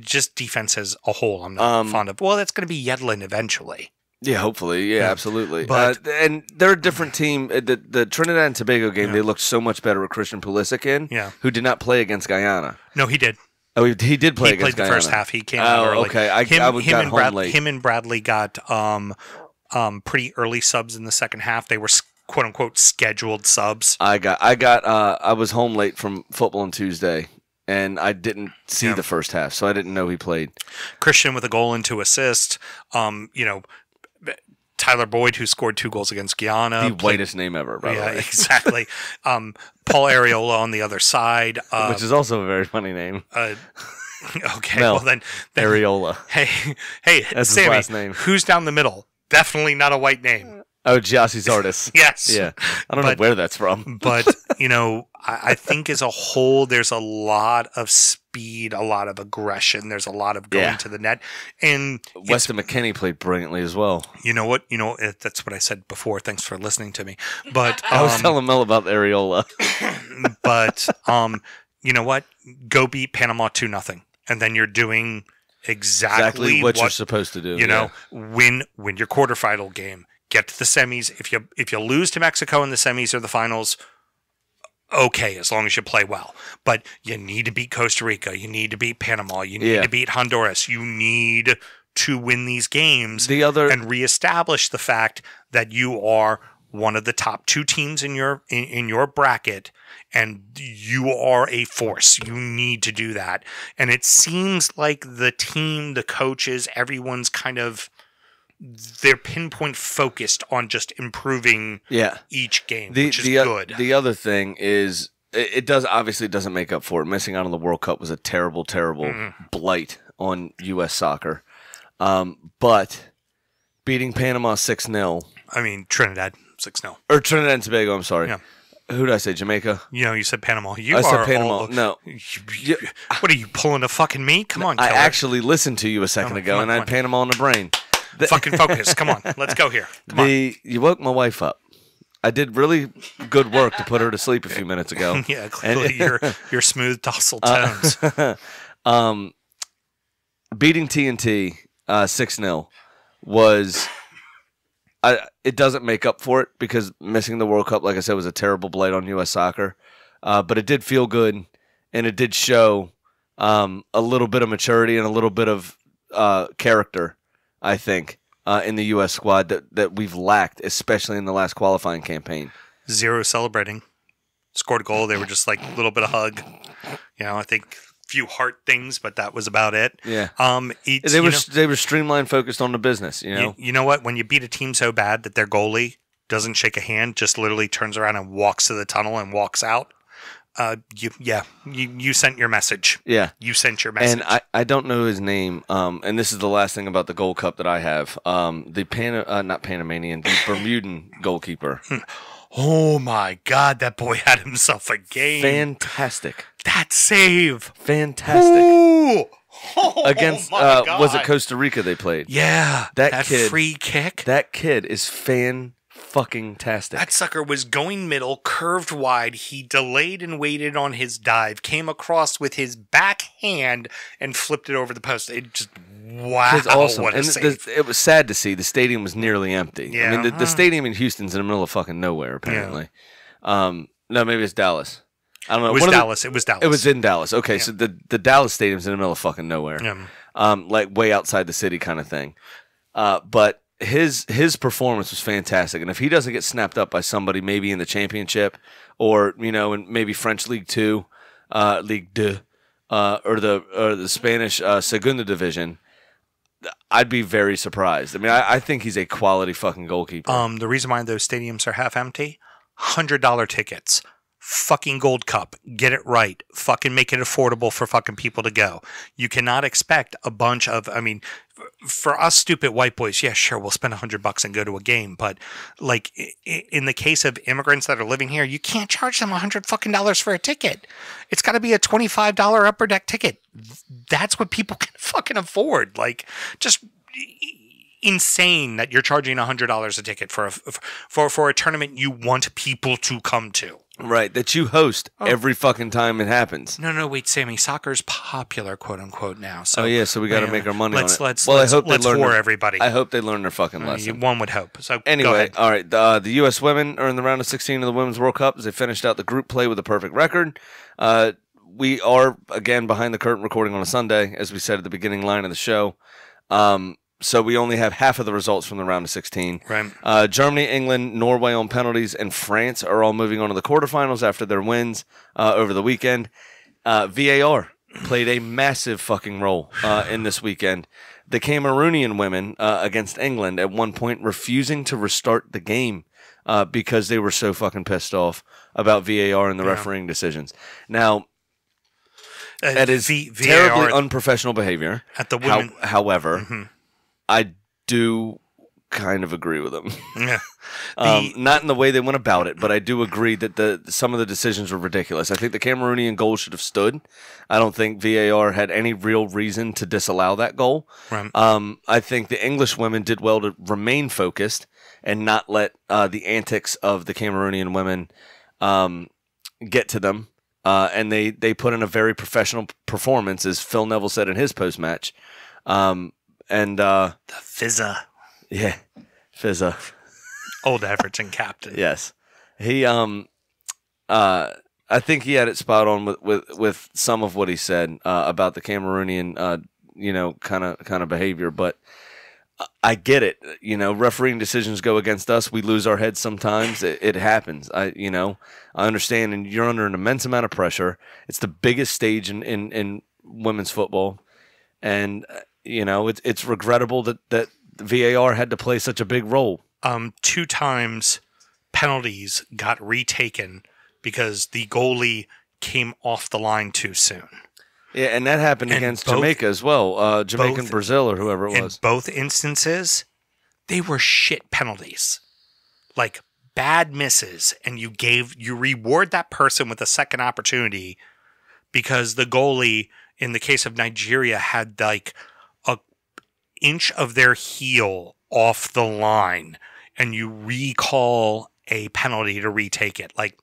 just defense as a whole. I'm not fond of. Well, that's going to be Yedlin eventually. Yeah, hopefully. Yeah, absolutely. But- and they're a different team. The Trinidad and Tobago game, they looked so much better with Christian Pulisic in, who did not play against Guyana. No, he did. Oh, he did play He against played the Guyana. first half. He came out early. Okay. I got home late. Him and Bradley got pretty early subs in the second half. They were quote unquote scheduled subs. I was home late from football on Tuesday, and I didn't see the first half, so I didn't know he played. Christian with a goal and 2 assists. Tyler Boyd, who scored 2 goals against Guyana. The whitest name ever, by the way. Exactly. Paul Areola on the other side. Which is also a very funny name. Okay, Mel, well then Areola. Hey, That's Sammy, his last name. Who's down the middle? Definitely not a white name. Oh, Giassi Zardes. Yes. Yeah. I don't know where that's from. But, I think as a whole, there's a lot of speed, a lot of aggression. There's a lot of going to the net. And Weston McKennie played brilliantly as well. you know what? That's what I said before. Thanks for listening to me. But I was telling Mel about Areola. But you know what? Go beat Panama 2-0. And then you're doing exactly what you're supposed to do. Win your quarterfinal game. Get to the semis. If you lose to Mexico in the semis or the finals, okay, as long as you play well. But you need to beat Costa Rica. You need to beat Panama. You need to beat Honduras. You need to win these games and reestablish the fact that you are one of the top 2 teams in your bracket, and you are a force. You need to do that. And it seems like the team, the coaches, everyone's kind of they're pinpoint focused on just improving each game, which is good. The other thing is it obviously doesn't make up for it. Missing out on the World Cup was a terrible, terrible blight on U.S. soccer. But beating Panama 6-0. I mean, Trinidad 6-0. Or Trinidad and Tobago, I'm sorry. Yeah. Who did I say? Jamaica? You said Panama. I said Panama. No. What are you, pulling a fucking me? Come on, I killer. actually listened to you a second ago, and I had Panama on the brain. Fucking focus. Come on. Let's go here. Come on. You woke my wife up. I did really good work to put her to sleep a few minutes ago. Yeah, clearly your smooth, docile tones. Beating TNT 6-0 was... it doesn't make up for it because missing the World Cup, like I said, was a terrible blight on U.S. soccer. But it did feel good, and it did show a little bit of maturity and a little bit of character, I think, in the U.S. squad that we've lacked, especially in the last qualifying campaign. Zero celebrating. Scored a goal. They were just like a little bit of hug. I think few heart things, but that was about it. Yeah. They were streamlined, focused on the business. You know what? When you beat a team so bad that their goalie doesn't shake a hand, just literally turns around and walks to the tunnel and walks out. You sent your message. Yeah, you sent your message. And I don't know his name. And this is the last thing about the Gold Cup that I have. The not Panamanian, the Bermudan goalkeeper. Oh my God, that boy had himself a game. Fantastic. That save. Fantastic. Ooh. Against was it Costa Rica they played? Yeah. That kid, free kick. That kid is fan-fucking-tastic. That sucker was going middle, curved wide. He delayed and waited on his dive, came across with his backhand and flipped it over the post. It just wow. It's awesome. What a save. It was sad to see. The stadium was nearly empty. Yeah. I mean, the stadium in Houston's in the middle of fucking nowhere, apparently. Yeah. No, maybe it's Dallas. I don't know. It was Dallas. It was in Dallas. Okay, so the Dallas stadium's in the middle of fucking nowhere. Yeah. Like way outside the city kind of thing. But his performance was fantastic. And if he doesn't get snapped up by somebody maybe in the championship or, in maybe French League 2, Ligue 2, or the Spanish Segunda Division, I'd be very surprised. I mean, I think he's a quality fucking goalkeeper. The reason why those stadiums are half empty, $100 tickets. Fucking Gold Cup. Get it right. Fucking make it affordable for fucking people to go. You cannot expect a bunch of, for us stupid white boys, yeah, sure, we'll spend $100 and go to a game. But like in the case of immigrants that are living here, you can't charge them $100 for a ticket. It's got to be a $25 upper deck ticket. That's what people can fucking afford. Like just insane that you're charging $100 a ticket for a tournament you want people to come to. Right, that you host every fucking time it happens. No, wait, Sammy. Soccer's popular, quote unquote, now. So, so we got to make our money on it. Let's war everybody. I hope they learn their fucking lesson. One would hope. So anyway, all right. The U.S. women are in the round of 16 of the Women's World Cup as they finished out the group play with a perfect record. We are again behind the curtain recording on a Sunday, as we said at the beginning line of the show. So we only have half of the results from the round of 16. Right. Germany, England, Norway on penalties, and France are all moving on to the quarterfinals after their wins over the weekend. VAR played a massive fucking role in this weekend. The Cameroonian women against England at one point refusing to restart the game because they were so fucking pissed off about VAR and the refereeing decisions. Now, that is terribly unprofessional behavior. At the women. However, I do kind of agree with them. Yeah. Not in the way they went about it, but I do agree that some of the decisions were ridiculous. I think the Cameroonian goal should have stood. I don't think VAR had any real reason to disallow that goal. Right. I think the English women did well to remain focused and not let the antics of the Cameroonian women get to them. And they put in a very professional performance, as Phil Neville said in his post-match. The Fizza. Yeah, Fizza. Old Everton captain. Yes. He I think he had it spot on with some of what he said about the Cameroonian kind of behavior, but I get it. Refereeing decisions go against us. We lose our heads sometimes. It happens. I understand, and you're under an immense amount of pressure. It's the biggest stage in women's football, and it's regrettable that VAR had to play such a big role. 2 times penalties got retaken because the goalie came off the line too soon. Yeah, and that happened against Jamaica as well. Jamaica and Brazil or whoever it was. In both instances, they were shit penalties. Like bad misses, and you reward that person with a second opportunity because the goalie, in the case of Nigeria, had like a inch of their heel off the line, and you recall a penalty to retake it. Like,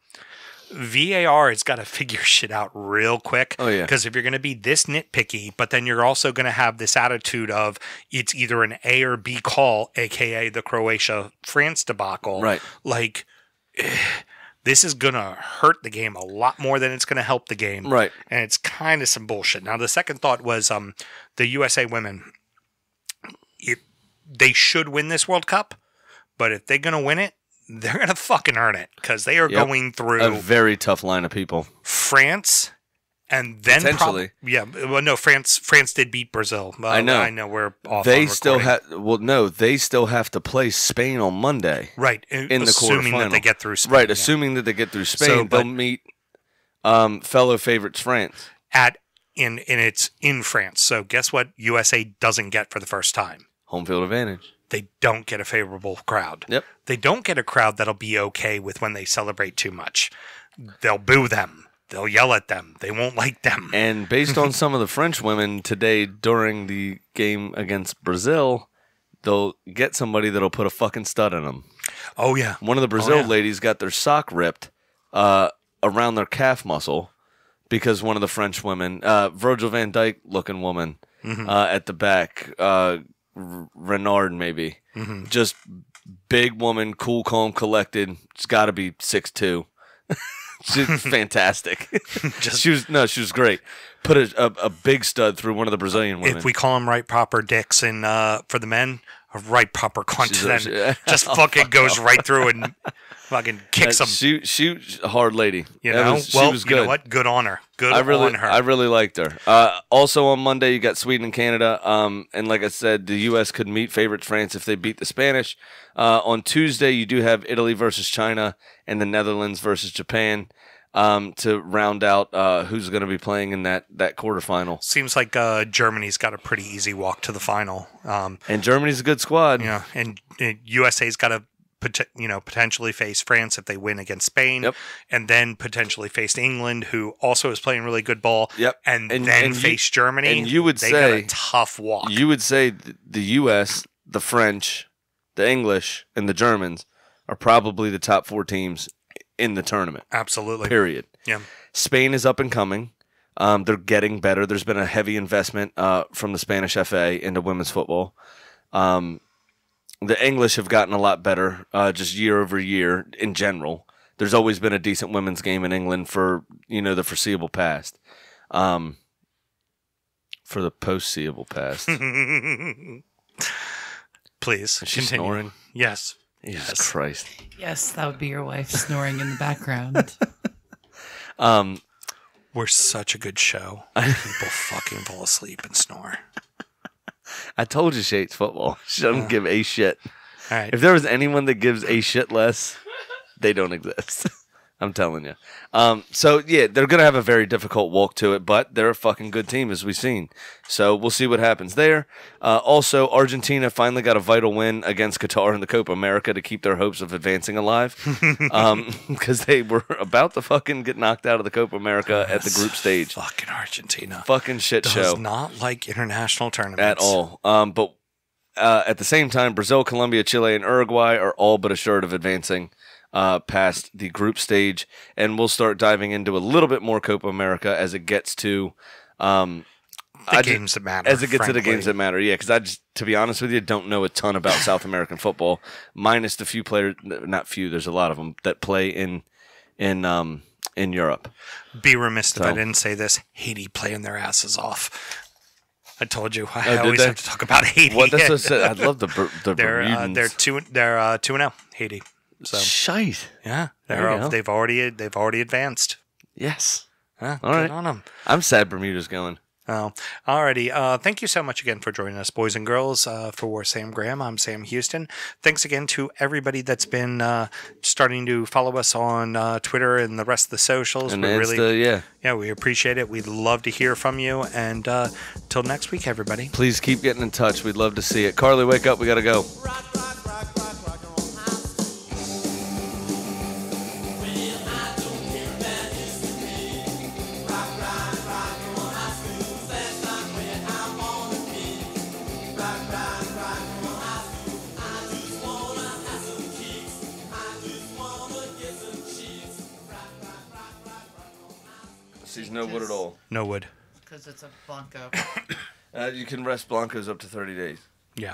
VAR has got to figure shit out real quick. Oh, yeah. Because if you're going to be this nitpicky, but then you're also going to have this attitude of it's either an A or B call, aka the Croatia-France debacle. Right. Like, this is going to hurt the game a lot more than it's going to help the game. Right. And it's kind of some bullshit. Now, the second thought was the USA women. They should win this World Cup, but if they're going to win it, they're going to fucking earn it because they are going through a very tough line of people. France, and then potentially. France did beat Brazil. I know we're off. They on still recording. they still have to play Spain on Monday. Right. In the assuming quarterfinal. that they get through Spain. Right, assuming that they get through Spain, they'll meet fellow favorites France. It's in France. So guess what USA doesn't get for the first time? Home field advantage. They don't get a favorable crowd. Yep. They don't get a crowd that'll be okay with when they celebrate too much. They'll boo them. They'll yell at them. They won't like them. And based on some of the French women today during the game against Brazil, they'll get somebody that'll put a fucking stud in them. Oh, yeah. One of the Brazil ladies got their sock ripped around their calf muscle because one of the French women, Virgil van Dijk looking woman at the back, Renard maybe. Just big woman, cool, calm, collected. She's got to be 6'2". She's fantastic. She was great. Put a big stud through one of the Brazilian women. If we call them right proper dicks and for the men, a right proper cunt then just fucking goes right through and fucking kicks them. She was a hard lady. You know? She was good. You know what? Good on her. On her. I really liked her. Also on Monday, you got Sweden and Canada. And like I said, the U.S. could meet favorites France if they beat the Spanish. On Tuesday, you do have Italy versus China and the Netherlands versus Japan to round out who's going to be playing in that quarterfinal. Seems like Germany's got a pretty easy walk to the final. And Germany's a good squad. Yeah, and USA's got to potentially face France if they win against Spain, and then potentially face England, who also is playing really good ball, and then face Germany. And you would they say got a tough walk. You would say the U.S., the French, the English, and the Germans are probably the top 4 teams in the tournament. Absolutely. Period. Yeah. Spain is up and coming. They're getting better. There's been a heavy investment from the Spanish FA into women's football. The English have gotten a lot better just year over year in general. There's always been a decent women's game in England for the foreseeable past. For the post-seeable past. Please, is she continue. snoring? Yes. Jesus Christ. Yes, that would be your wife snoring in the background. We're such a good show. People fucking fall asleep and snore. I told you she hates football. She doesn't give a shit. All right. If there was anyone that gives a shit less, they don't exist. I'm telling you. So, yeah, they're going to have a very difficult walk to it, but they're a fucking good team, as we've seen. So we'll see what happens there. Also, Argentina finally got a vital win against Qatar in the Copa America to keep their hopes of advancing alive. Because they were about to fucking get knocked out of the Copa America at the group stage. Fucking Argentina. Fucking shit show. Does not like international tournaments. At all. But at the same time, Brazil, Colombia, Chile, and Uruguay are all but assured of advancing past the group stage, and we'll start diving into a little bit more Copa America as it gets to games that matter. As it gets to the games that matter, yeah. Because I just, to be honest with you, don't know a ton about South American football, minus the few players. Not few. There's a lot of them that play in Europe. Be remiss if I didn't say this. Haiti playing their asses off. I told you. I always have to talk about Haiti. What? That's what I said. I love the Bermudans. They're 2-0. Haiti. So shite. Yeah, they've already advanced. Yes. All right. Good on them. I'm sad Bermuda's going. Oh, alrighty. Thank you so much again for joining us, boys and girls. For Sam Graham, I'm Sam Houston. Thanks again to everybody that's been starting to follow us on Twitter and the rest of the socials. And we appreciate it. We'd love to hear from you. And till next week, everybody. Please keep getting in touch. We'd love to see it. Carly, wake up. We got to go. Rock, rock. Parentheses, no wood at all. No wood. Because it's a Blanco. You can rest Blancos up to 30 days. Yeah.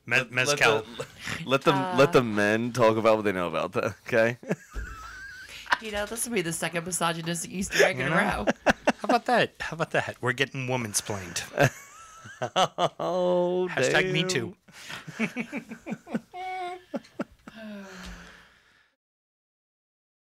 Mezcal. Let the men talk about what they know about that, okay? This will be the second misogynistic Easter egg in a row. How about that? We're getting woman-splained. Oh, Hashtag me too.